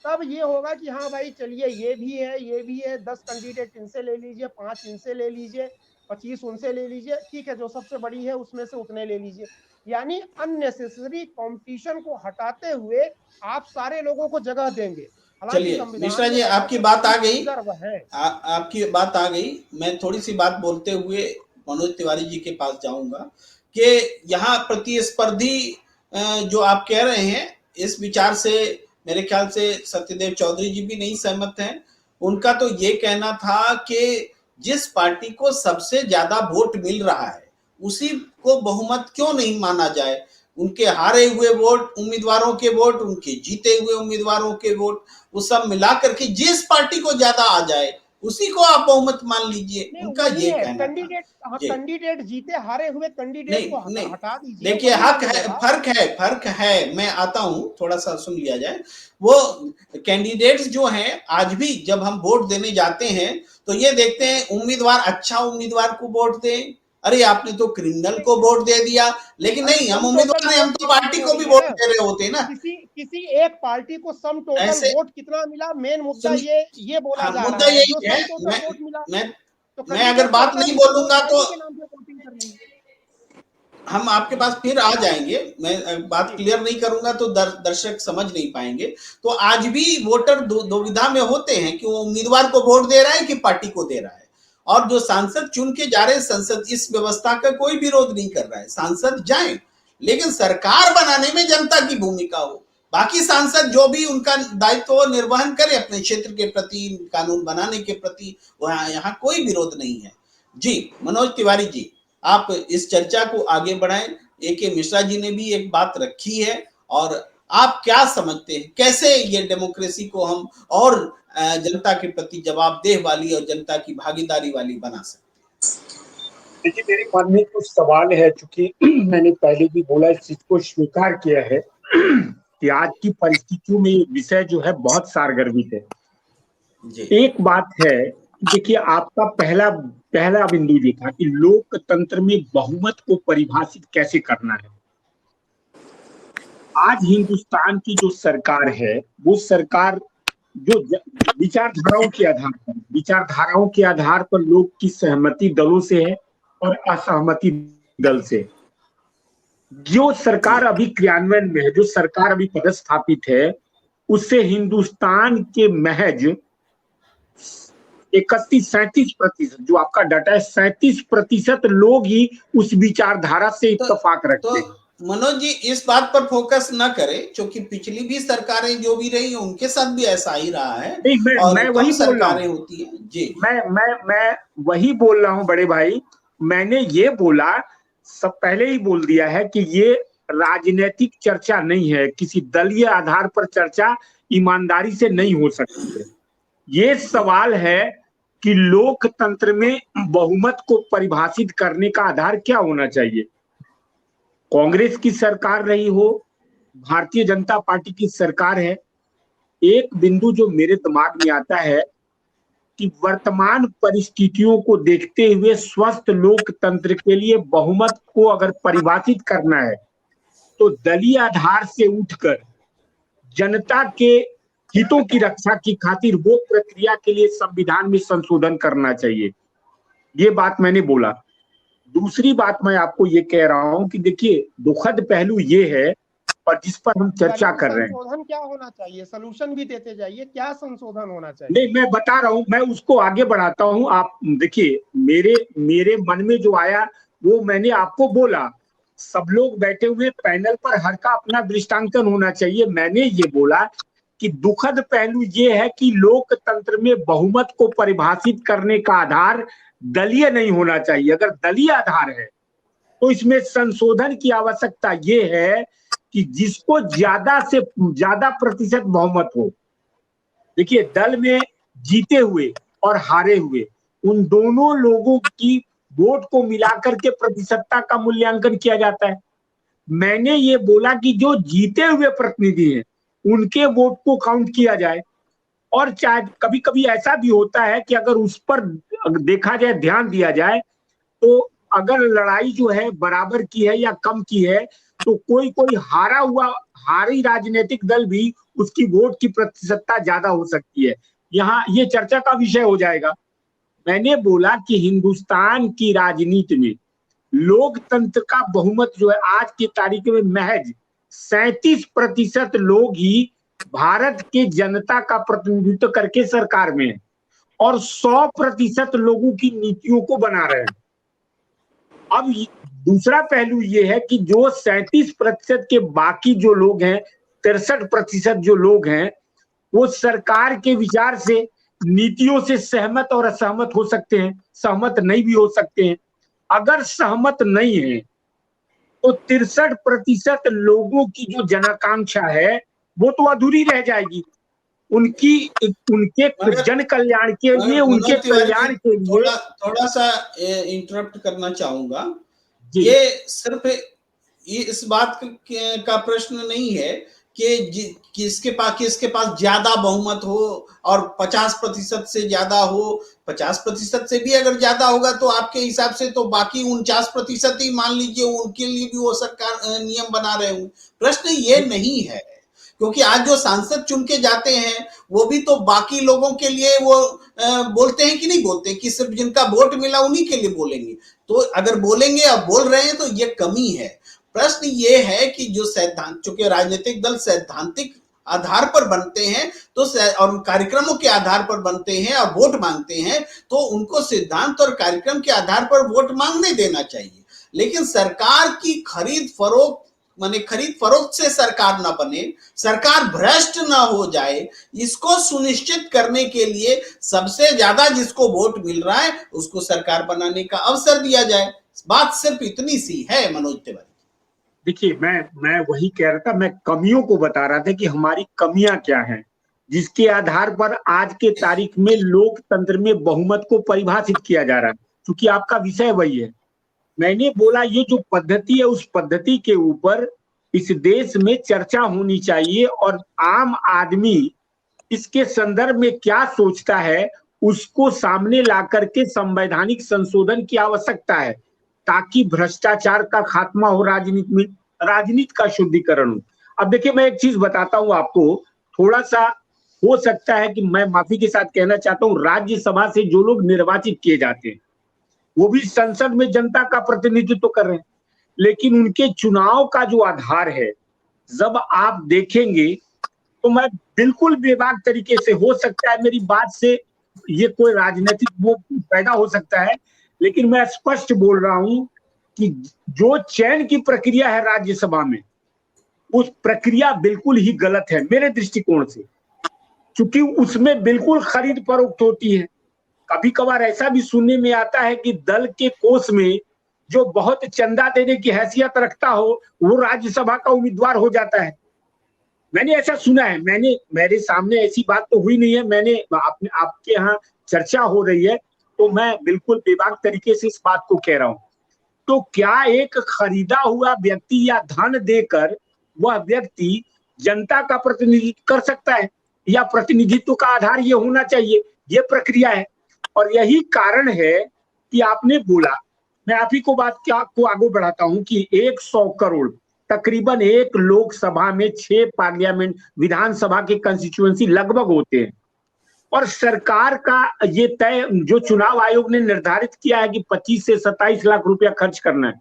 तब ये होगा कि हाँ भाई चलिए ये भी है, ये भी है, 10 कैंडिडेट इनसे ले लीजिए, 5 इनसे ले लीजिए, 25 उनसे ले लीजिए, ठीक है, जो सबसे बड़ी है उसमें से उतने ले लीजिए। यानी अननेसेसरी कंपटीशन को हटाते हुए आप सारे लोगों को जगह देंगे। हालांकि चलिए संविधान मिश्रा में जी, ऐसा आपकी कोई बात आ सीट गई, रिजर्व है। आपकी बात आ गई। मैं थोड़ी सी बात बोलते हुए मनोज तिवारी जी के पास जाऊंगा कि यहाँ प्रतिस्पर्धी जो आप कह रहे हैं, इस विचार से मेरे ख्याल से सत्यदेव चौधरी जी भी नहीं सहमत हैं। उनका तो ये कहना था कि जिस पार्टी को सबसे ज्यादा वोट मिल रहा है उसी को बहुमत क्यों नहीं माना जाए। उनके हारे हुए वोट उम्मीदवारों के वोट, उनके जीते हुए उम्मीदवारों के वोट, वो सब मिलाकर के जिस पार्टी को ज्यादा आ जाए उसी को आप बहुमत मान लीजिए, नहीं उनका वही ये है कहना था कैंडिडेट। हाँ, जी। कैंडिडेट जीते, हारे हुए कैंडिडेट नहीं को नहीं, हटा दीजिए, देखिए वही हक है, मानिएगा। फर्क है, मैं आता हूं, थोड़ा सा सुन लिया जाए। वो कैंडिडेट्स जो हैं आज भी जब हम वोट देने जाते हैं तो ये देखते हैं उम्मीदवार अच्छा उम्मीदवार को वोट दें। अरे आपने तो क्रिमिनल को वोट दे दिया, लेकिन अरे नहीं, हम सम उम्मीदवार टोटल नहीं, हम वोट तो की बात पार्टी हो को भी रही है वोट ना। दे रहे होते हैं ना। किसी एक पार्टी को सम टोटल ऐसे वोट कितना मिला, मेन मुद्दा सुन, ये बोला हाँ जा मुद्दा रहा है। जो यही है। सम टोटल वोट मिला मैं तो मैं अगर कैंडिडेट तो बात अच्छा नहीं ही था, वो बोलूंगा तो पार्टी के नाम पे वोटिंग कर रही है। हम आपके पास फिर आ जाएंगे। मैं बात जी क्लियर नहीं करूंगा तो दर्शक समझ नहीं पाएंगे। तो आज भी वोटर दुविधा में होते हैं कि वो उम्मीदवार को वोट दे रहा है कि पार्टी को दे रहा है। और जो सांसद चुन के जा रहे हैं, संसद इस व्यवस्था का कोई विरोध नहीं कर रहा है, सांसद जाएं, लेकिन सरकार बनाने में जनता की भूमिका हो। बाकी सांसद जो भी उनका दायित्व निर्वहन करे अपने क्षेत्र के प्रति, कानून बनाने के प्रति, यहाँ कोई विरोध नहीं है। जी मनोज तिवारी जी, आप इस चर्चा को आगे बढ़ाएं। A.K. मिश्रा जी ने भी एक बात रखी है, और आप क्या समझते हैं कैसे ये डेमोक्रेसी को हम और जनता के प्रति जवाबदेह वाली और जनता की भागीदारी वाली बना सकते हैं? देखिए, मेरे मन में कुछ सवाल है, चूंकि मैंने पहले भी बोला, इस चीज को स्वीकार किया है कि आज की परिस्थितियों में ये विषय जो है बहुत सारगर्भित है। जी। एक बात है, देखिए, आपका पहला बिंदु ये था कि लोकतंत्र में बहुमत को परिभाषित कैसे करना है। आज हिंदुस्तान की जो सरकार है, वो सरकार जो विचारधाराओं के आधार पर लोग की सहमति दलों से है और असहमति दल से। जो सरकार अभी क्रियान्वयन में है, जो सरकार अभी पदस्थापित है, उससे हिंदुस्तान के महज 37% जो आपका डाटा है, 37% लोग ही उस विचारधारा से इत्तेफाक रखते हैं। मनोज जी, इस बात पर फोकस न करें, क्योंकि पिछली भी सरकारें जो भी रही उनके साथ भी ऐसा ही रहा है। मैं वही सरकारें होती हैं जी। मैं वही बोल रहा हूं बड़े भाई। मैंने ये बोला, सब पहले ही बोल दिया है कि ये राजनीतिक चर्चा नहीं है, किसी दलीय आधार पर चर्चा ईमानदारी से नहीं हो सकती है। ये सवाल है कि लोकतंत्र में बहुमत को परिभाषित करने का आधार क्या होना चाहिए। कांग्रेस की सरकार रही हो, भारतीय जनता पार्टी की सरकार है, एक बिंदु जो मेरे दिमाग में आता है कि वर्तमान परिस्थितियों को देखते हुए स्वस्थ लोकतंत्र के लिए बहुमत को अगर परिभाषित करना है तो दलीय आधार से उठकर जनता के हितों की रक्षा की खातिर वो प्रक्रिया के लिए संविधान में संशोधन करना चाहिए। ये बात मैंने बोला। दूसरी बात मैं आपको ये कह रहा हूं कि देखिए, दुखद पहलू ये है और जिस पर हम चर्चा कर रहे हैं, संशोधन क्या होना चाहिए, सलूशन भी देते जाइए, क्या संशोधन होना चाहिए। नहीं, मैं बता रहा हूं, मैं उसको आगे बढ़ाता हूं। आप देखिए, मेरे मन में जो आया वो मैंने आपको बोला। सब लोग बैठे हुए पैनल पर हर का अपना दृष्टांकन होना चाहिए। मैंने ये बोला कि दुखद पहलू ये है कि लोकतंत्र में बहुमत को परिभाषित करने का आधार दलीय नहीं होना चाहिए। अगर दलीय आधार है तो इसमें संशोधन की आवश्यकता ये है कि जिसको ज्यादा से ज्यादा प्रतिशत बहुमत हो। देखिए, दल में जीते हुए और हारे हुए उन दोनों लोगों की वोट को मिलाकर के प्रतिशतता का मूल्यांकन किया जाता है। मैंने ये बोला कि जो जीते हुए प्रतिनिधि हैं उनके वोट को काउंट किया जाए। और चाहे कभी कभी ऐसा भी होता है कि अगर उस पर देखा जाए, ध्यान दिया जाए, तो अगर लड़ाई जो है बराबर की है या कम की है तो कोई हारी राजनीतिक दल भी उसकी वोट की प्रतिशतता ज्यादा हो सकती है। यहाँ ये चर्चा का विषय हो जाएगा। मैंने बोला कि हिंदुस्तान की राजनीति में लोकतंत्र का बहुमत जो है आज की तारीख में महज 37% लोग ही भारत के जनता का प्रतिनिधित्व करके सरकार में है और 100% लोगों की नीतियों को बना रहे हैं। अब दूसरा पहलू ये है कि जो 37% के बाकी जो लोग हैं, 63% जो लोग हैं, वो सरकार के विचार से, नीतियों से सहमत और असहमत हो सकते हैं, सहमत नहीं भी हो सकते हैं। अगर सहमत नहीं है तो 63% लोगों की जो जनाकांक्षा है वो तो अधूरी रह जाएगी। उनके जन कल्याण के लिए, उनके कल्याण के लिए। थोड़ा सा इंटरप्ट करना चाहूंगा। ये सिर्फ इस बात का प्रश्न नहीं है कि किसके पास ज्यादा बहुमत हो और 50% से ज्यादा हो। 50% से भी अगर ज्यादा होगा तो आपके हिसाब से तो बाकी 49% ही मान लीजिए उनके लिए भी वो सरकार नियम बना रहे हों। प्रश्न ये नहीं है, क्योंकि आज जो सांसद चुन के जाते हैं वो भी तो बाकी लोगों के लिए वो बोलते हैं कि नहीं बोलते, कि सिर्फ जिनका वोट मिला उन्हीं के लिए बोलेंगे। तो अगर बोलेंगे और बोल रहे हैं तो ये कमी है। प्रश्न ये है कि जो चूंकि राजनीतिक दल सैद्धांतिक आधार पर बनते हैं तो और कार्यक्रमों के आधार पर बनते हैं और वोट मांगते हैं, तो उनको सिद्धांत और कार्यक्रम के आधार पर वोट मांगने देना चाहिए। लेकिन सरकार की खरीद फरोख्त से सरकार ना बने, सरकार भ्रष्ट ना हो जाए, इसको सुनिश्चित करने के लिए सबसे ज्यादा जिसको वोट मिल रहा है उसको सरकार बनाने का अवसर दिया जाए। बात सिर्फ इतनी सी है मनोज तिवारी। देखिए, मैं वही कह रहा था, मैं कमियों को बता रहा था कि हमारी कमियां क्या हैं, जिसके आधार पर आज के तारीख में लोकतंत्र में बहुमत को परिभाषित किया जा रहा है, क्योंकि आपका विषय वही है। मैंने बोला ये जो पद्धति है, उस पद्धति के ऊपर इस देश में चर्चा होनी चाहिए और आम आदमी इसके संदर्भ में क्या सोचता है उसको सामने ला करके संवैधानिक संशोधन की आवश्यकता है, ताकि भ्रष्टाचार का खात्मा हो, राजनीति में राजनीति का शुद्धिकरण हो। अब देखिए, मैं एक चीज बताता हूं आपको, थोड़ा सा हो सकता है कि मैं माफी के साथ कहना चाहता हूं, राज्यसभा से जो लोग निर्वाचित किए जाते हैं वो भी संसद में जनता का प्रतिनिधित्व कर रहे हैं, लेकिन उनके चुनाव का जो आधार है, जब आप देखेंगे तो मैं बिल्कुल बेबाक तरीके से, हो सकता है मेरी बात से ये कोई राजनीतिक वो पैदा हो सकता है, लेकिन मैं स्पष्ट बोल रहा हूं कि जो चयन की प्रक्रिया है राज्यसभा में, उस प्रक्रिया बिल्कुल ही गलत है मेरे दृष्टिकोण से, क्योंकि उसमें बिल्कुल खरीद फरोख्त होती है। कभी कभार ऐसा भी सुनने में आता है कि दल के कोष में जो बहुत चंदा देने की हैसियत रखता हो वो राज्यसभा का उम्मीदवार हो जाता है। मैंने ऐसा सुना है, मेरे सामने ऐसी बात तो हुई नहीं है, मैंने आपके यहाँ चर्चा हो रही है तो मैं बिल्कुल बेबाक तरीके से इस बात को कह रहा हूं। तो क्या एक खरीदा हुआ व्यक्ति या धन देकर वह व्यक्ति जनता का प्रतिनिधित्व कर सकता है, या प्रतिनिधित्व का आधार ये होना चाहिए, ये प्रक्रिया है। और यही कारण है कि आपने बोला, मैं आप ही को बात को आगे बढ़ाता हूं कि 100 करोड़ तकरीबन एक लोकसभा में 6 पार्लियामेंट विधानसभा के कंस्टिट्यूएंसी लगभग होते हैं, और सरकार का ये तय जो चुनाव आयोग ने निर्धारित किया है कि 25 से 27 लाख रुपया खर्च करना है,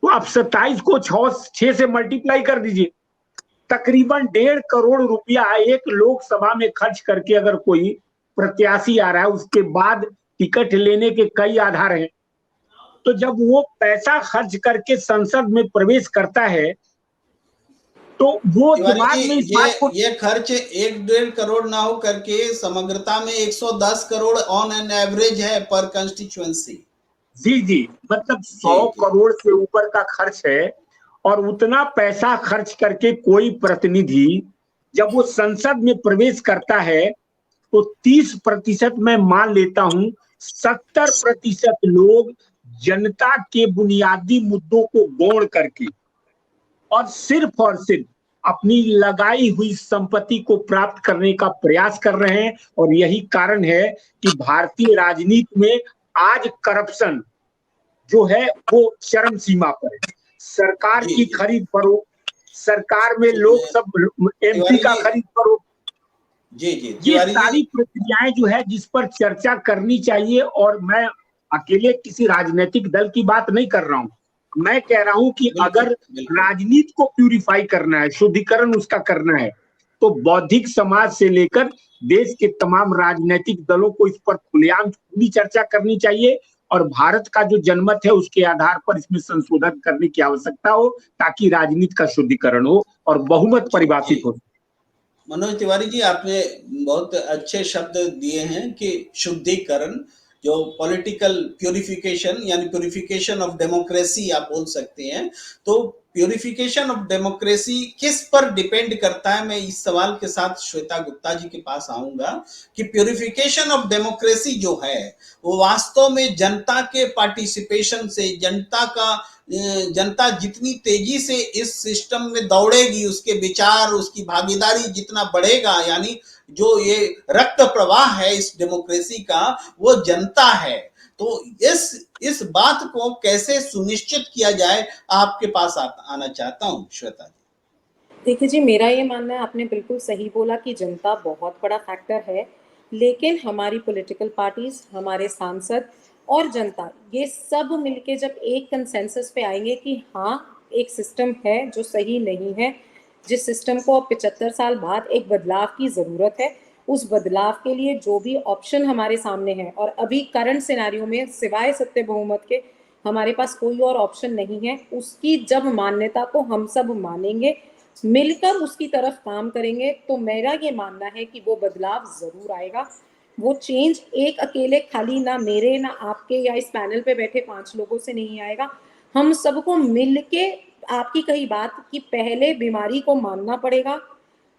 तो आप 27 को 6 से मल्टीप्लाई कर दीजिए, तकरीबन 1.5 करोड़ रुपया एक लोकसभा में खर्च करके अगर कोई प्रत्याशी आ रहा है, उसके बाद टिकट लेने के कई आधार हैं, तो जब वो पैसा खर्च करके संसद में प्रवेश करता है तो वो दिमाग में इस बात को, ये खर्च 1-1.5 करोड़ ना हो करके समग्रता में 110 करोड़ ऑन एन एवरेज है पर कंस्टिट्यूएंसी। जी, मतलब 100 करोड़ से ऊपर का खर्च है, और उतना पैसा खर्च करके कोई प्रतिनिधि जब वो संसद में प्रवेश करता है तो 30% मैं मान लेता हूं 70% लोग जनता के बुनियादी मुद्दों को गौण करके और सिर्फ अपनी लगाई हुई संपत्ति को प्राप्त करने का प्रयास कर रहे हैं। और यही कारण है कि भारतीय राजनीति में आज करप्शन जो है वो चरम सीमा पर है। सरकार की खरीद फरोख्त, सरकार में लोग सब एमपी का खरीद फरोख्त, ये सारी प्रक्रियाएं जो है जिस पर चर्चा करनी चाहिए। और मैं अकेले किसी राजनीतिक दल की बात नहीं कर रहा हूं, मैं कह रहा हूं कि अगर राजनीति को प्यूरिफाई करना है, शुद्धिकरण उसका करना है, तो बौद्धिक समाज से लेकर देश के तमाम राजनीतिक दलों को इस पर खुलेआम खुली चर्चा करनी चाहिए, और भारत का जो जनमत है उसके आधार पर इसमें संशोधन करने की आवश्यकता हो, ताकि राजनीति का शुद्धिकरण हो और बहुमत परिभाषित हो। मनोज तिवारी जी, आपने बहुत अच्छे शब्द दिए हैं कि शुद्धिकरण, जो पॉलिटिकल प्यूरिफिकेशन यानी प्यूरिफिकेशन ऑफ डेमोक्रेसी आप बोल सकते हैं। तो प्यूरिफिकेशन ऑफ डेमोक्रेसी किस पर डिपेंड करता है? मैं इस सवाल के साथ श्वेता गुप्ता जी के पास आऊंगा कि प्यूरिफिकेशन ऑफ डेमोक्रेसी जो है वो वास्तव में जनता के पार्टिसिपेशन से, जनता जितनी तेजी से इस सिस्टम में दौड़ेगी, उसके विचार, उसकी भागीदारी जितना बढ़ेगा, यानी जो ये रक्त प्रवाह है इस डेमोक्रेसी का, वो जनता है। तो इस बात को कैसे सुनिश्चित किया जाए, आपके पास आना चाहता हूं श्वेता जी। देखिए जी, मेरा ये मानना है, आपने बिल्कुल सही बोला कि जनता बहुत बड़ा फैक्टर है, लेकिन हमारी पॉलिटिकल पार्टीज, हमारे सांसद और जनता, ये सब मिलके जब एक कंसेंसस पे आएंगे कि हाँ एक सिस्टम है जो सही नहीं है, जिस सिस्टम को अब 75 साल बाद एक बदलाव की ज़रूरत है, उस बदलाव के लिए जो भी ऑप्शन हमारे सामने है, और अभी करंट सिनेरियो में सिवाय सत्य बहुमत के हमारे पास कोई और ऑप्शन नहीं है, उसकी जब मान्यता को हम सब मानेंगे, मिलकर उसकी तरफ काम करेंगे, तो मेरा ये मानना है कि वो बदलाव ज़रूर आएगा। वो चेंज एक अकेले खाली ना मेरे, ना आपके या इस पैनल पे बैठे 5 लोगों से नहीं आएगा। हम सबको मिलके आपकी कही बात कि पहले बीमारी को मानना पड़ेगा,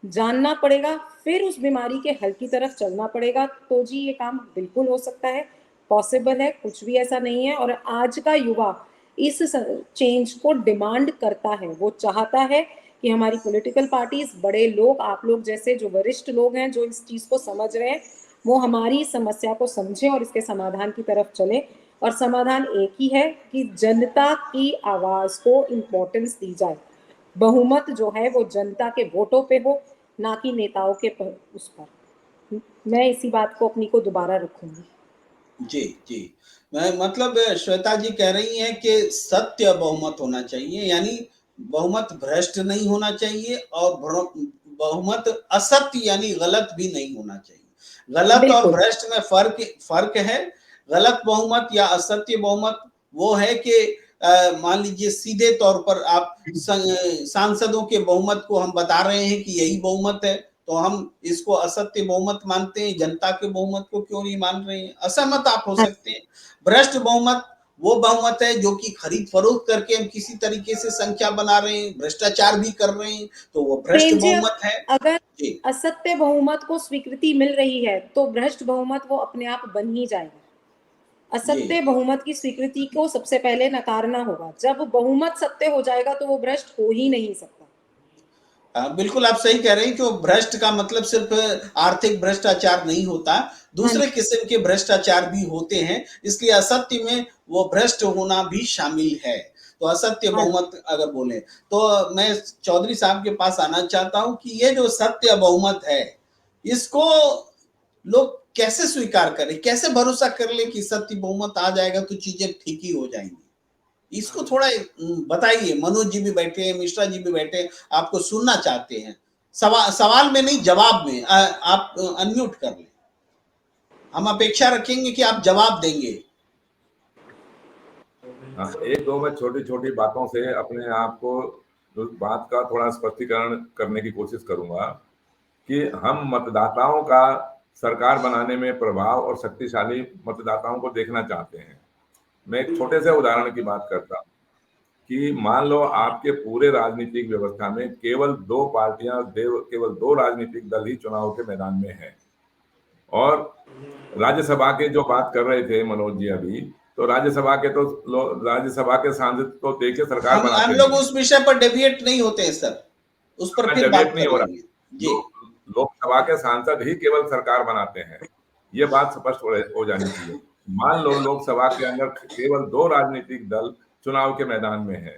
जानना पड़ेगा, फिर उस बीमारी के हल की तरफ चलना पड़ेगा, तो जी ये काम बिल्कुल हो सकता है, पॉसिबल है, कुछ भी ऐसा नहीं है। और आज का युवा इस चेंज को डिमांड करता है, वो चाहता है कि हमारी पॉलिटिकल पार्टीज, बड़े लोग, आप लोग जैसे जो वरिष्ठ लोग हैं जो इस चीज को समझ रहे हैं, वो हमारी समस्या को समझें और इसके समाधान की तरफ चलें। और समाधान एक ही है कि जनता की आवाज को इम्पोर्टेंस दी जाए। बहुमत जो है वो जनता के वोटों पे हो, ना कि नेताओं के उस पर। मैं इसी बात को अपनी को दोबारा रखूंगी। जी जी, मैं मतलब श्वेता जी कह रही हैं कि सत्य बहुमत होना चाहिए, यानी बहुमत भ्रष्ट नहीं होना चाहिए और बहुमत असत्य यानी गलत भी नहीं होना चाहिए। गलत और भ्रष्ट में फर्क है। गलत बहुमत या असत्य बहुमत वो है कि मान लीजिए सीधे तौर पर आप सांसदों के बहुमत को हम बता रहे हैं कि यही बहुमत है, तो हम इसको असत्य बहुमत मानते हैं, जनता के बहुमत को क्यों नहीं मान रहे हैं? असहमत आप हो सकते हैं। भ्रष्ट बहुमत वो बहुमत है जो कि खरीद फरोख्त करके हम किसी तरीके से संख्या बना रहे हैं, भ्रष्टाचार भी कर रहे हैं, तो वो भ्रष्ट बहुमत है। अगर असत्य बहुमत को स्वीकृति मिल रही है तो भ्रष्ट बहुमत वो अपने आप बन ही जाएगा। असत्य बहुमत की स्वीकृति को सबसे पहले नकारना होगा। जब बहुमत सत्य हो जाएगा तो वो भ्रष्ट हो ही नहीं सकता। बिल्कुल आप सही कह रहे हैं कि वो भ्रष्ट का मतलब सिर्फ आर्थिक भ्रष्टाचार नहीं होता, दूसरे किस्म के भ्रष्टाचार भी होते हैं, इसलिए असत्य में वो भ्रष्ट होना भी शामिल है। तो असत्य बहुमत अगर बोले तो मैं चौधरी साहब के पास आना चाहता हूं कि ये जो सत्य बहुमत है इसको लोग कैसे स्वीकार करें, कैसे भरोसा कर ले कि सत्य बहुमत आ जाएगा तो चीजें ठीक ही हो जाएंगी? इसको थोड़ा बताइए। मनोज जी भी बैठे हैं, मिश्रा जी भी बैठे हैं, आपको सुनना चाहते हैं। सवाल में नहीं, जवाब में। आप अनम्यूट कर लें, हम अपेक्षा रखेंगे कि आप जवाब देंगे। एक दो मैं छोटी छोटी बातों से अपने आप को बात का थोड़ा स्पष्टीकरण करने की कोशिश करूंगा कि हम मतदाताओं का सरकार बनाने में प्रभाव और शक्तिशाली मतदाताओं को देखना चाहते हैं। मैं एक छोटे से उदाहरण की बात करता हूँ कि मान लो आपके पूरे राजनीतिक व्यवस्था में केवल दो पार्टियां, केवल दो राजनीतिक दल ही चुनाव के मैदान में हैं। और राज्यसभा के जो बात कर रहे थे मनोज जी अभी, तो राज्यसभा के सांसद तो देखे सरकार बनाते हम लोग उस विषय पर डेविएट नहीं होते हैं सर, उस पर फिर बात नहीं हो रहा जी। लोकसभा के सांसद ही केवल सरकार बनाते हैं, ये बात स्पष्ट हो जानी चाहिए। मान लो लोकसभा के अंदर केवल दो राजनीतिक दल चुनाव के मैदान में है,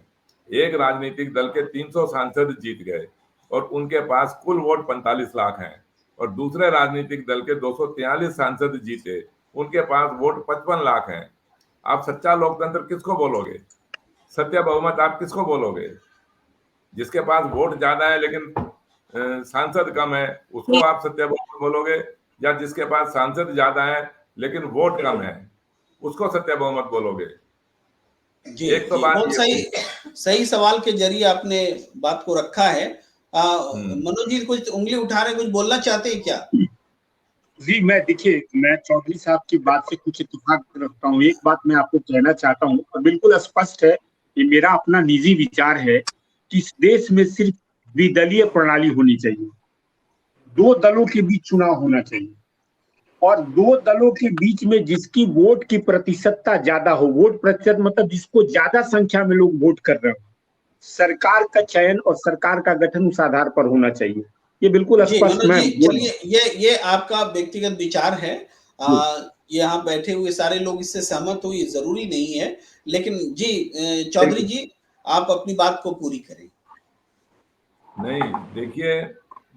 एक राजनीतिक दल के 300 सांसद जीत गए और उनके पास कुल वोट 45 लाख हैं, और दूसरे राजनीतिक दल के 243 सांसद जीते, उनके पास वोट 55 लाख हैं। आप सच्चा लोकतंत्र किसको बोलोगे? सत्य बहुमत आप किसको बोलोगे? जिसके पास वोट ज्यादा है लेकिन सांसद कम है, उसको आप सत्य बहुमत बोलोगे? या जिसके पास सांसद ज्यादा है लेकिन वोट कम है, उसको सत्य बहुमत बोलोगे? जी, एक तो बात बहुत सही सवाल के जरिए आपने बात को रखा है। मनोज जी कुछ उंगली उठा रहे, कुछ बोलना चाहते हैं क्या? जी, देखिए मैं चौधरी साहब की बात से कुछ इत्तेफाक रखता हूँ। एक बात मैं आपको कहना चाहता हूँ और बिल्कुल स्पष्ट है, ये मेरा अपना निजी विचार है कि इस देश में सिर्फ द्विदलीय प्रणाली होनी चाहिए, दो दलों के बीच चुनाव होना चाहिए, और दो दलों के बीच में जिसकी वोट की प्रतिशतता ज्यादा हो, वोट प्रतिशत मतलब जिसको ज्यादा संख्या में लोग वोट कर रहे हो, सरकार का चयन और सरकार का गठन उस आधार पर होना चाहिए। ये बिल्कुल स्पष्ट। मैं ये आपका व्यक्तिगत विचार है, यहाँ बैठे हुए सारे लोग इससे सहमत हो, ये जरूरी नहीं है, लेकिन जी चौधरी जी आप अपनी बात को पूरी करें। नहीं, देखिए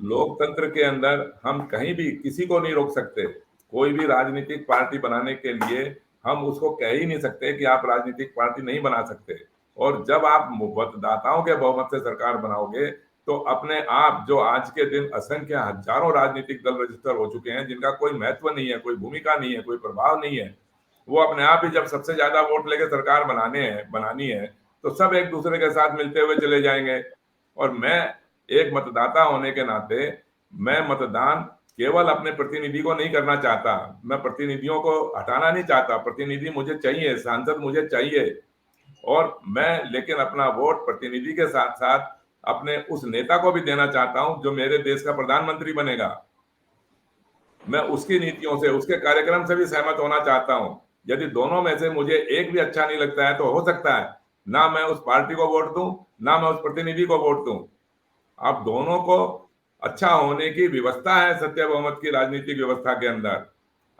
लोकतंत्र के अंदर हम कहीं भी किसी को नहीं रोक सकते। कोई भी राजनीतिक पार्टी बनाने के लिए हम उसको कह ही नहीं सकते कि आप राजनीतिक पार्टी नहीं बना सकते। और जब आप मतदाताओं के बहुमत से सरकार बनाओगे तो अपने आप, जो आज के दिन असंख्य हजारों राजनीतिक दल रजिस्टर हो चुके हैं जिनका कोई महत्व नहीं है, कोई भूमिका नहीं है, कोई प्रभाव नहीं है, वो अपने आप ही जब सबसे ज्यादा वोट लेके सरकार बनानी है तो सब एक दूसरे के साथ मिलते हुए चले जाएंगे। और मैं एक मतदाता होने के नाते मैं मतदान केवल अपने प्रतिनिधि को नहीं करना चाहता, मैं प्रतिनिधियों को हटाना नहीं चाहता। प्रतिनिधि मुझे चाहिए, सांसद मुझे चाहिए, और मैं लेकिन अपना वोट प्रतिनिधि के साथ साथ अपने उस नेता को भी देना चाहता हूं जो मेरे देश का प्रधानमंत्री बनेगा। मैं उसकी नीतियों से, उसके कार्यक्रम से भी सहमत होना चाहता हूं। यदि दोनों में से मुझे एक भी अच्छा नहीं लगता है तो हो सकता है ना मैं उस पार्टी को वोट दूं, ना मैं उस प्रतिनिधि को वोट दूं। आप दोनों को अच्छा होने की व्यवस्था है सत्य बहुमत की राजनीतिक व्यवस्था के अंदर।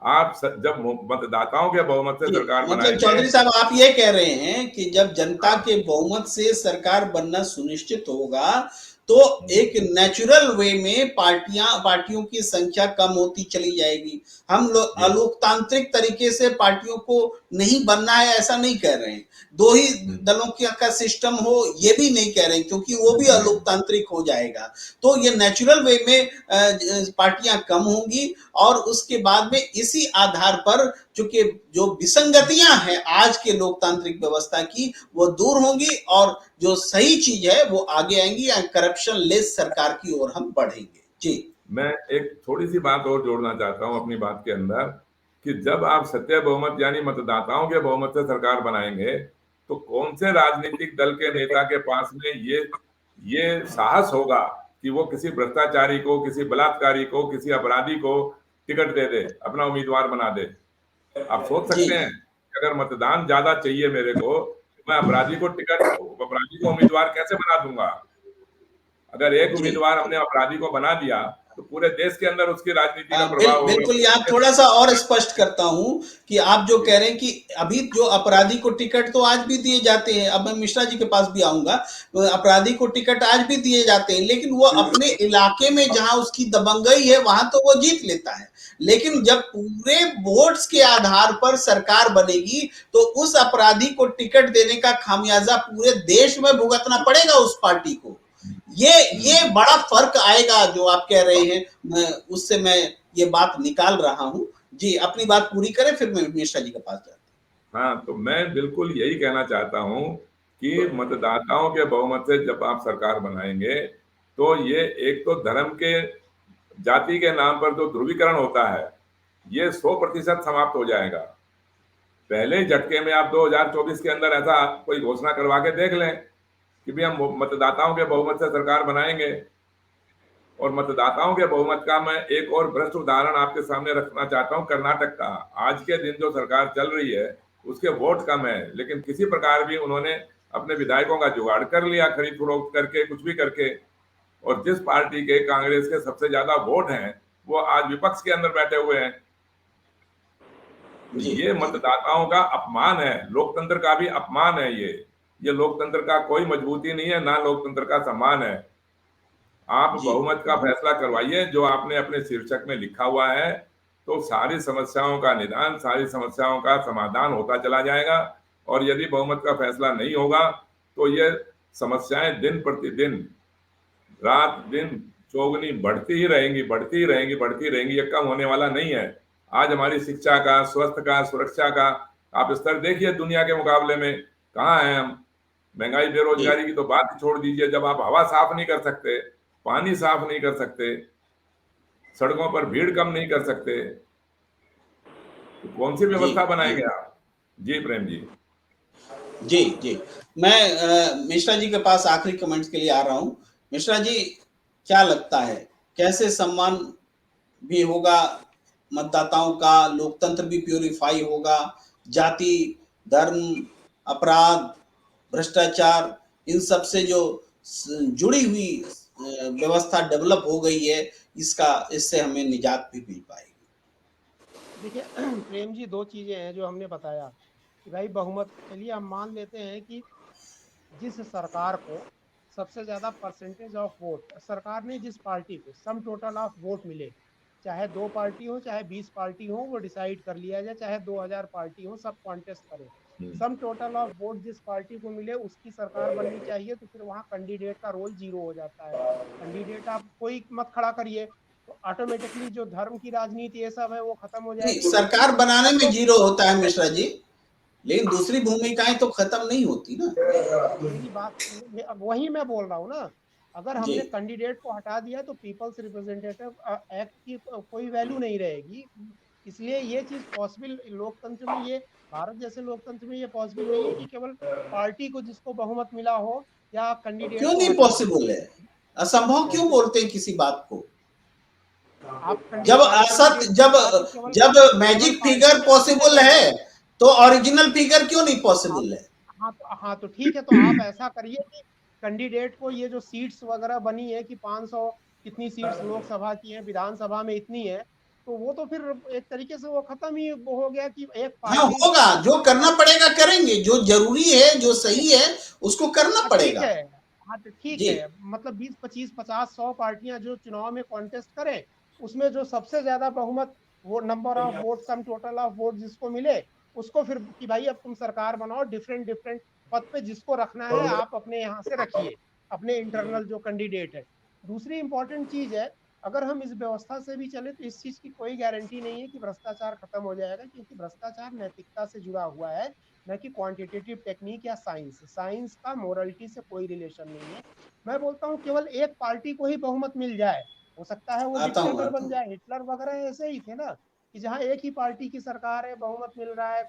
आप जब मतदाताओं के बहुमत से जी, सरकार मतलब बनाएंगे। चौधरी साहब आप ये कह रहे हैं कि जब जनता हाँ। के बहुमत से सरकार बनना सुनिश्चित होगा तो एक नेचुरल वे में पार्टियों की संख्या कम होती चली जाएगी। हम लोग जी। अलोकतांत्रिक तरीके से पार्टियों को नहीं बनना है ऐसा नहीं कह रहे हैं। दो ही दलों का सिस्टम हो ये भी नहीं कह रहे हैं क्योंकि वो भी अलोकतांत्रिक हो जाएगा। तो ये नेचुरल वे में पार्टियां कम होंगी और उसके बाद में इसी आधार पर चूंकि जो विसंगतियां हैं आज के लोकतांत्रिक व्यवस्था की वो दूर होंगी और जो सही चीज है वो आगे आएंगी या करप्शन लेस सरकार की ओर हम बढ़ेंगे। जी, मैं एक थोड़ी सी बात और जोड़ना चाहता हूं अपनी बात के अंदर कि जब आप सत्य बहुमत यानी मतदाताओं के बहुमत से सरकार बनाएंगे तो कौन से राजनीतिक दल के नेता के पास में ये साहस होगा कि वो किसी भ्रष्टाचारी को, किसी बलात्कारी को, किसी अपराधी को टिकट दे दे, अपना उम्मीदवार बना दे। आप सोच जी, सकते हैं कि अगर मतदान ज्यादा चाहिए मेरे को, तो मैं अपराधी को उम्मीदवार कैसे बना दूंगा। अगर एक जी। उम्मीदवार हमने अपराधी को बना दिया तो पूरे देश के अंदर उसकी राजनीति का प्रभाव होगा। बिल्कुल, यहाँ थोड़ा सा और स्पष्ट करता हूं कि आप जो कह रहे हैं कि अभी जो अपराधी को टिकट तो आज भी दिए जाते हैं, अब मैं मिश्रा जी के पास भी आऊंगा, अपराधी को टिकट आज भी दिए जाते हैं लेकिन वो अपने इलाके में जहां उसकी दबंगई है वहां तो वो जीत लेता है। लेकिन जब पूरे वोट्स के आधार पर सरकार बनेगी तो उस अपराधी को टिकट देने का खामियाजा पूरे देश में भुगतना पड़ेगा उस पार्टी को। ये बड़ा फर्क आएगा जो आप कह रहे हैं, उससे मैं ये बात निकाल रहा हूं। जी, अपनी बात पूरी करें फिर मैं मिश्रा जी के पास जाता हूं। हाँ, तो मैं बिल्कुल यही कहना चाहता हूं कि मतदाताओं के बहुमत से जब आप सरकार बनाएंगे तो ये एक तो धर्म के, जाति के नाम पर जो ध्रुवीकरण होता है ये 100% समाप्त हो जाएगा। पहले ही झटके में आप 2024 के अंदर ऐसा कोई घोषणा करवा के देख लें कि भी हम मतदाताओं के बहुमत से सरकार बनाएंगे। और मतदाताओं के बहुमत का मैं एक और भ्रष्ट उदाहरण आपके सामने रखना चाहता हूं, कर्नाटक का। आज के दिन जो सरकार चल रही है उसके वोट कम है लेकिन किसी प्रकार भी उन्होंने अपने विधायकों का जुगाड़ कर लिया, खरीद फरोख्त करके, कुछ भी करके। और जिस पार्टी के, कांग्रेस के सबसे ज्यादा वोट हैं वो आज विपक्ष के अंदर बैठे हुए हैं। तो जी, ये मतदाताओं का अपमान है, लोकतंत्र का भी अपमान है। ये लोकतंत्र का कोई मजबूती नहीं है, ना लोकतंत्र का सम्मान है। आप जी, बहुमत का फैसला करवाइए जो आपने अपने शीर्षक में लिखा हुआ है, तो सारी समस्याओं का निदान, सारी समस्याओं का समाधान होता चला जाएगा। और यदि बहुमत का फैसला नहीं होगा तो ये समस्याएं दिन प्रतिदिन, रात दिन चौगुनी बढ़ती ही रहेंगी, बढ़ती ही रहेंगी, बढ़ती रहेंगी। ये कम होने वाला नहीं है। आज हमारी शिक्षा का, स्वास्थ्य का, सुरक्षा का आप स्तर देखिए दुनिया के मुकाबले में कहाँ हैं हम। महंगाई, जी, बेरोजगारी की तो बात ही छोड़ दीजिए। जब आप हवा साफ नहीं कर सकते, पानी साफ नहीं कर सकते, सड़कों पर भीड़ कम नहीं कर सकते, तो कौन सी जी, व्यवस्था जी, बनाएंगे आप। जी प्रेम जी। जी, जी। मैं मिश्रा जी के पास आखिरी कमेंट्स के लिए आ रहा हूं। मिश्रा जी, क्या लगता है कैसे सम्मान भी होगा मतदाताओं का, लोकतंत्र भी प्यूरिफाई होगा, जाति, धर्म, अपराध, भ्रष्टाचार इन सब से जो जुड़ी हुई व्यवस्था डेवलप हो गई है इसका, इससे हमें निजात भी मिल पाएगी। देखिए प्रेम जी, दो चीजें हैं जो हमने बताया कि भाई बहुमत, चलिए हम मान लेते हैं कि जिस सरकार को सबसे ज्यादा परसेंटेज ऑफ वोट, सरकार ने जिस पार्टी को सम टोटल ऑफ वोट मिले, चाहे 2 पार्टी हो चाहे 20 पार्टी हो, वो डिसाइड कर लिया जाए, चाहे 2000 पार्टी हो, सब कॉन्टेस्ट करें, सम टोटल ऑफ वोट जिस पार्टी को मिले उसकी सरकार बननी चाहिए। तो फिर वहां कैंडिडेट का रोल जीरो हो जाता है। कैंडिडेट आप कोई मत खड़ा करिए तो ऑटोमेटिकली जो धर्म की राजनीति ये सब है वो खत्म हो नहीं, जाएगी। सरकार बनाने अब में तो जीरो होता है मिश्रा जी, लेकिन दूसरी भूमिकाएं तो खत्म नहीं होती ना। मेरी बात, अब वही मैं बोल रहा हूँ ना, अगर जी, हमने कैंडिडेट को हटा दिया तो पीपल्स रिप्रेजेंटेटिव एक्ट की कोई वैल्यू नहीं रहेगी। इसलिए ये चीज पॉसिबल लोकतंत्र में, ये भारत जैसे लोकतंत्र में ये पॉसिबल नहीं है कि केवल पार्टी को जिसको बहुमत मिला हो या कैंडिडेट क्यों को नहीं हटा दें। पॉसिबल है? असंभव क्यों कैसे? बोलते हैं किसी बात को? आप जब सारे असत कैंडिडेट जब तो केवल जब केवल मैजिक पार्टी फिगर के चुने पॉसिबल गए है, हैं। तो ओरिजिनल फिगर क्यों नहीं आप, पॉसिबल है? हाँ तो ठीक है, तो आप ऐसा करिए कि कैंडिडेट को ये जो सीट्स वगैरह बनी है कि 500 कितनी सीट्स लोकसभा की है, विधानसभा में इतनी है, तो वो तो फिर एक तरीके से वो खत्म ही हो गया कि एक हाँ, पार्टी होगा। जो करना मतलब। पड़ेगा करेंगे, जो जरूरी है, जो सही है, उसको करना हाँ ठीक पड़ेगा। है। हाँ तो ठीक जी। है, मतलब 20 25 50 100 पार्टियां जो चुनाव में कॉन्टेस्ट करें, उसमें जो सबसे ज्यादा बहुमत, वो number of vote, sum total of vote जिसको मिले, उसको फिर कि भाई अब तुम सरकार बनाओ, डिफरेंट डिफरेंट पद पे जिसको रखना है आप अपने यहाँ से रखिए, अपने इंटरनल जो कैंडिडेट है। दूसरी इंपॉर्टेंट चीज है, अगर हम इस व्यवस्था से भी चले तो इस चीज की कोई गारंटी नहीं है कि भ्रष्टाचार खत्म हो जाएगा, क्योंकि भ्रष्टाचार नैतिकता से जुड़ा हुआ है, न कि क्वांटिटेटिव टेक्निक या साइंस। साइंस का मोरलिटी से कोई रिलेशन नहीं है। मैं बोलता हूँ केवल एक पार्टी को ही बहुमत मिल जाए, हो सकता है वो डिक्टेटर आता बन हूँ। जाए, हिटलर वगैरह ऐसे ही थे ना, कि जहाँ एक ही पार्टी की सरकार है, बहुमत मिल रहा है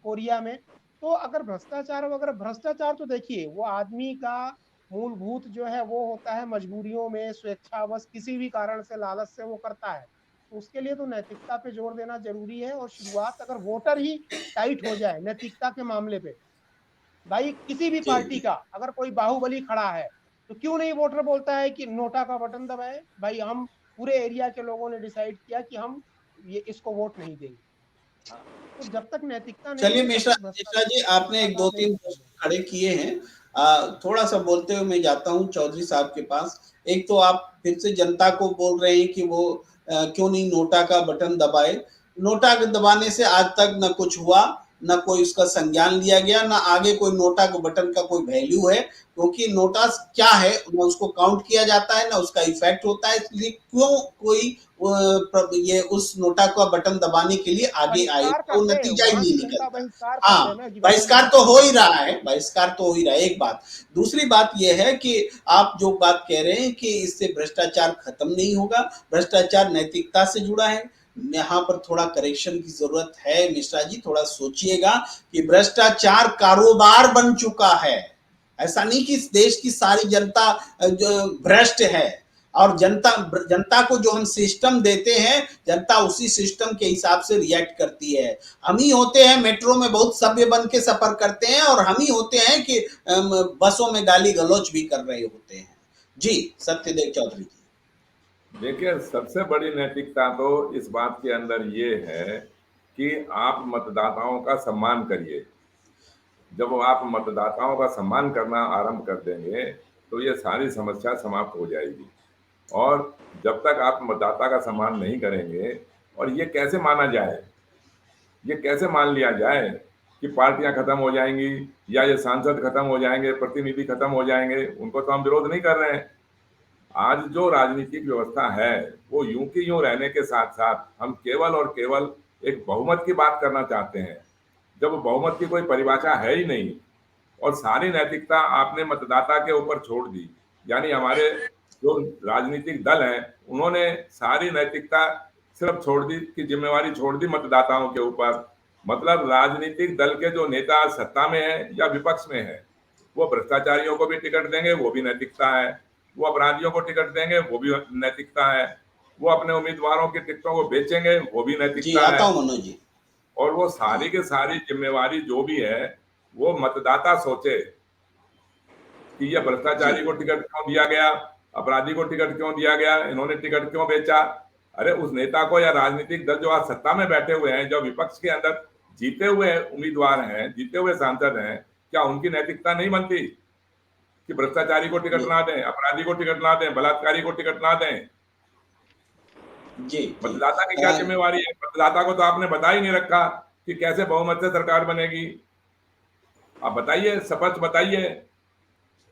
कोरिया में। तो अगर भ्रष्टाचार वगैरह, भ्रष्टाचार तो देखिए वो आदमी का मूलभूत जो है वो होता है मजबूरियों में, स्वेच्छावश किसी भी कारण से, लालच से वो करता है, तो उसके लिए तो नैतिकता पे जोर देना जरूरी है। और शुरुआत अगर वोटर ही टाइट हो जाए नैतिकता के मामले पे, भाई किसी भी जी, पार्टी जी। का अगर कोई बाहुबली खड़ा है, तो क्यों नहीं वोटर बोलता है कि नोटा का बटन दबाए, भाई हम पूरे एरिया के लोगों ने डिसाइड किया कि हम ये इसको वोट नहीं देंगे। हाँ, तो जब तक नैतिकता नहीं चलिए होगी तब मिश्रा तक मिश्रा जी, आपने एक दो भ्रष्टाचार नहीं तीन खत्म प्रश्न होगा। खड़े किए हैं। थोड़ा सा बोलते हुए मैं जाता हूँ चौधरी साहब के पास। एक तो आप फिर से जनता को बोल रहे हैं कि वो क्यों नहीं नोटा का बटन दबाए। नोटा के दबाने से आज तक न कुछ हुआ, न कोई उसका संज्ञान लिया गया, न आगे कोई नोटा के बटन का कोई वैल्यू है, क्योंकि नोटा क्या है न उसको काउंट किया जाता है, न उसका इफेक्ट होता है। इसलिए क्यों कोई ये उस नोटा का बटन दबाने के लिए आगे आए, बहिष्कार वो कर दे, नतीजा ही वहां नहीं की जनता निकलता। बहिष्कार कर हाँ, देना कि भाई हम बहिष्कार नहीं तो हो ही करेंगे। रहा है, बहिष्कार तो हो ही रहा है। एक बात, दूसरी बात यह है कि आप जो बात कह रहे हैं कि इससे भ्रष्टाचार खत्म नहीं होगा, भ्रष्टाचार नैतिकता से जुड़ा है। यहाँ पर थोड़ा करेक्शन की जरूरत है मिश्रा जी, थोड़ा सोचिएगा कि भ्रष्टाचार कारोबार बन चुका है। ऐसा नहीं कि इस देश की सारी जनता जो भ्रष्ट है, और जनता जनता को जो हम सिस्टम देते हैं, जनता उसी सिस्टम के हिसाब से रिएक्ट करती है। हम ही होते हैं मेट्रो में बहुत सभ्य बन के सफर करते हैं, और हम ही होते हैं कि बसों में गाली गलौज भी कर रहे होते हैं। जी, सत्यदेव चौधरी जी। देखिए, सबसे बड़ी नैतिकता तो इस बात के अंदर ये है कि आप मतदाताओं का सम्मान करिए। जब आप मतदाताओं का सम्मान करना आरंभ कर देंगे तो ये सारी समस्या समाप्त हो जाएगी। और जब तक आप मतदाता का सम्मान नहीं करेंगे, और ये कैसे माना जाए, ये कैसे मान लिया जाए कि पार्टियां खत्म हो जाएंगी या ये सांसद खत्म हो जाएंगे, प्रतिनिधि खत्म हो जाएंगे, उनको तो हम विरोध नहीं कर रहे हैं। आज जो राजनीतिक व्यवस्था है वो यूं की यूं रहने के साथ साथ हम केवल और केवल एक बहुमत की बात करना चाहते हैं, जब बहुमत की कोई परिभाषा है ही नहीं और सारी नैतिकता आपने मतदाता के ऊपर छोड़ दी। यानी हमारे जो राजनीतिक दल हैं उन्होंने सारी नैतिकता सिर्फ छोड़ दी, की जिम्मेवारी छोड़ दी मतदाताओं के ऊपर। मतलब राजनीतिक दल के जो नेता सत्ता में है या विपक्ष में है, वो भ्रष्टाचारियों को भी टिकट देंगे, वो भी नैतिकता है। वो अपराधियों को टिकट देंगे, वो भी नैतिकता है। वो अपने उम्मीदवारों की टिकटों को बेचेंगे, वो भी जी, नैतिकता आता है। हूं मनोज जी। और वो सारी की सारी जिम्मेवारी जो भी है वो मतदाता सोचे कि ये जी, भ्रष्टाचारी को टिकट क्यों दिया गया, अपराधी को टिकट क्यों दिया गया, इन्होंने टिकट क्यों बेचा। अरे उस नेता को या राजनीतिक दल जो आज सत्ता में बैठे हुए हैं, जो विपक्ष के अंदर जीते हुए उम्मीदवार हैं, जीते हुए सांसद हैं, क्या उनकी नैतिकता नहीं बनती कि भ्रष्टाचारी को टिकट जी, ना दें, अपराधी को टिकट ना दें, बलात्कारी को टिकट ना दें। जी, जी। मतदाता की क्या जिम्मेवारी है? मतदाता को तो आपने बता ही नहीं रखा कि कैसे बहुमत से सरकार बनेगी। आप बताइए, स्पष्ट बताइए।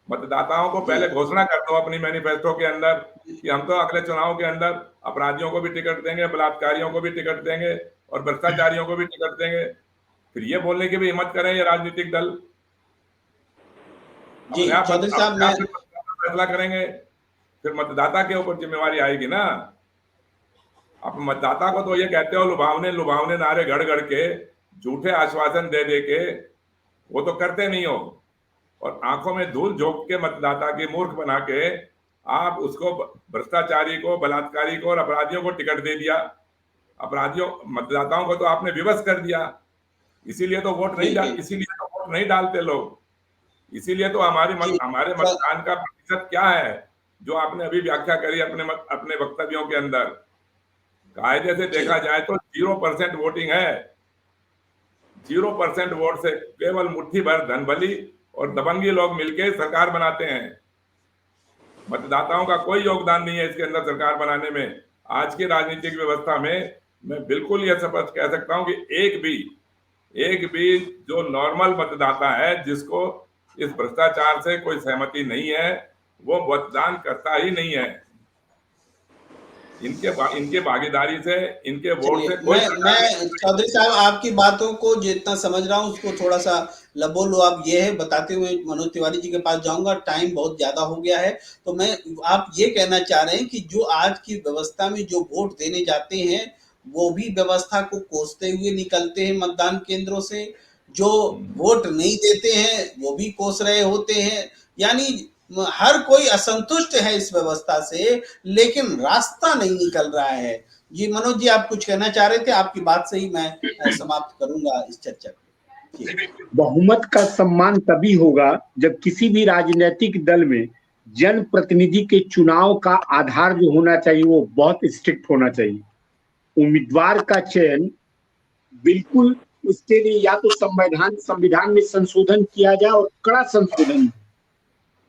मतदाताओं को जी, पहले घोषणा कर दो अपनी मैनिफेस्टो के अंदर कि हम तो अगले चुनाव के अंदर अपराधियों को भी टिकट देंगे, बलात्कारियों को भी टिकट देंगे और भ्रष्टाचारियों को भी टिकट देंगे। फिर ये बोलने की भी हिम्मत करें ये राजनीतिक दल। जी चौधरी साहब, अपने मैं आप फैसला करेंगे, फिर मतदाता के ऊपर जिम्मेवारी आएगी ना। आप मतदाता को तो ये कहते हो लुभावने नारे गढ़ गढ़ के, झूठे आश्वासन दे दे के, वो तो करते नहीं हो, और आंखों में धूल झोंक के मतदाता की मूर्ख बना के आप उसको, भ्रष्टाचारी को, बलात्कारी को और अपराधियों को टिकट दे दिया। अपराधियों, मतदाताओं को तो आपने विवश कर दिया। इसीलिए तो वोट नहीं डालते लोग। इसीलिए तो हमारे मतदान का प्रतिशत क्या है, जो आपने अभी व्याख्या करी अपने वक्तव्यों के अंदर। कायदे से देखा जाए तो 0% वोटिंग है। 0% वोट से केवल मुट्ठी भर धनबली और दबंगी लोग मिलके सरकार बनाते हैं। मतदाताओं का कोई योगदान नहीं है इसके अंदर सरकार बनाने में। आज की राजनीतिक व्यवस्था में मैं बिल्कुल यह स्पष्ट कह सकता हूं कि एक भी जो नॉर्मल मतदाता है, जिसको इस भ्रष्टाचार से कोई सहमति नहीं है, वो मतदान करता ही नहीं है। इनके भागीदारी से, इनके वोट से कोई। मैं चौधरी साहब आपकी बातों को जितना समझ रहा हूँ उसको थोड़ा सा लबो आप ये है बताते हुए मनोज तिवारी जी के पास जाऊंगा। टाइम बहुत ज्यादा हो गया है, तो मैं आप ये कहना चाह रहे हैं कि जो आज की व्यवस्था में जो वोट देने जाते हैं वो भी व्यवस्था को कोसते हुए निकलते हैं मतदान केंद्रों से, जो वोट नहीं देते हैं वो भी कोस रहे होते हैं। यानी हर कोई असंतुष्ट है इस व्यवस्था से, लेकिन रास्ता नहीं निकल रहा है। जी मनोज जी, आप कुछ कहना चाह रहे थे, आपकी बात से ही मैं समाप्त करूंगा इस चर्चा को। बहुमत का सम्मान तभी होगा जब किसी भी राजनीतिक दल में जनप्रतिनिधि के चुनाव का आधार जो होना चाहिए वो बहुत स्ट्रिक्ट होना चाहिए। उम्मीदवार का चयन बिल्कुल, उसके लिए या तो संविधान में संशोधन किया जाए, और कड़ा संशोधन।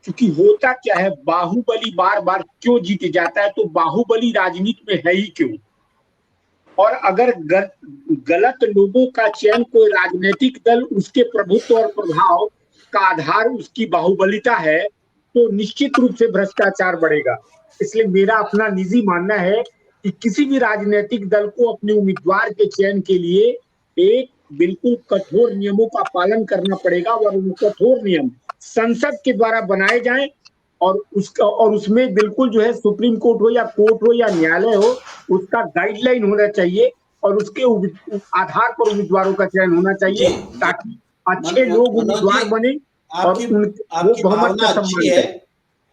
क्योंकि होता क्या है, बाहुबली बार बार क्यों जीत जाता है, तो बाहुबली राजनीति में है ही क्यों। और अगर गलत लोगों का चयन कोई राजनीतिक दल, उसके प्रभुत्व और प्रभाव का आधार उसकी बाहुबलिता है, तो निश्चित रूप से भ्रष्टाचार बढ़ेगा। इसलिए मेरा अपना निजी मानना है कि किसी भी राजनीतिक दल को अपने उम्मीदवार के चयन के लिए एक बिल्कुल कठोर नियमों का पालन करना पड़ेगा, और वो कठोर नियम संसद के द्वारा बनाए जाएं, और उसमें बिल्कुल जो है सुप्रीम कोर्ट हो या कोर्ट हो या न्यायालय हो, उसका गाइडलाइन होना चाहिए, और उसके आधार पर उम्मीदवारों का चयन होना चाहिए, ताकि अच्छे लोग उम्मीदवार बने और आपकी भावना अच्छी है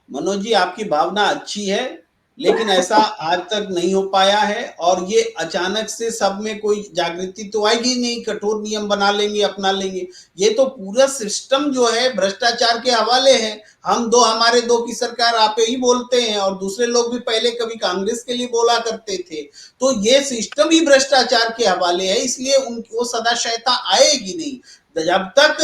मनोज जी, आपकी भावना अच्छी है, लेकिन ऐसा आज तक नहीं हो पाया है। और ये अचानक से सब में कोई जागृति तो आएगी नहीं, कठोर नियम बना लेंगे, अपना लेंगे। ये तो पूरा सिस्टम जो है भ्रष्टाचार के हवाले है। हमारे दो की सरकार आप ही बोलते हैं, और दूसरे लोग भी पहले कभी कांग्रेस के लिए बोला करते थे। तो ये सिस्टम ही भ्रष्टाचार के हवाले है, इसलिए वो सदाशयता आएगी नहीं जब तक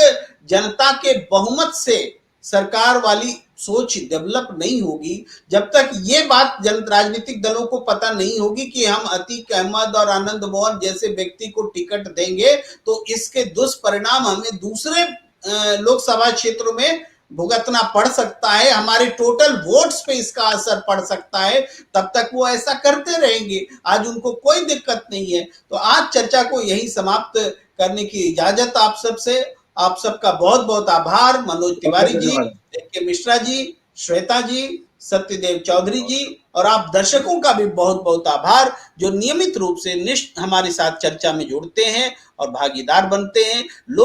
जनता के बहुमत से सरकार वाली सोच डेवलप नहीं होगी। जब तक ये बात राजनीतिक दलों को पता नहीं होगी कि हम अतीक अहमद और आनंद मोहन जैसे व्यक्ति को टिकट देंगे तो इसके दुष्परिणाम हमें दूसरे लोकसभा क्षेत्रों में भुगतना पड़ सकता है, हमारे टोटल वोट्स पे इसका असर पड़ सकता है, तब तक वो ऐसा करते रहेंगे। आज उनको कोई दिक्कत नहीं है। तो आज चर्चा को यही समाप्त करने की इजाजत आप सबसे। आप सबका बहुत बहुत आभार। मनोज तिवारी जी, के मिश्रा जी, श्वेता जी, सत्यदेव चौधरी जी, और आप दर्शकों का भी बहुत बहुत आभार जो नियमित रूप से हमारे साथ चर्चा में जुड़ते हैं और भागीदार बनते हैं। लोग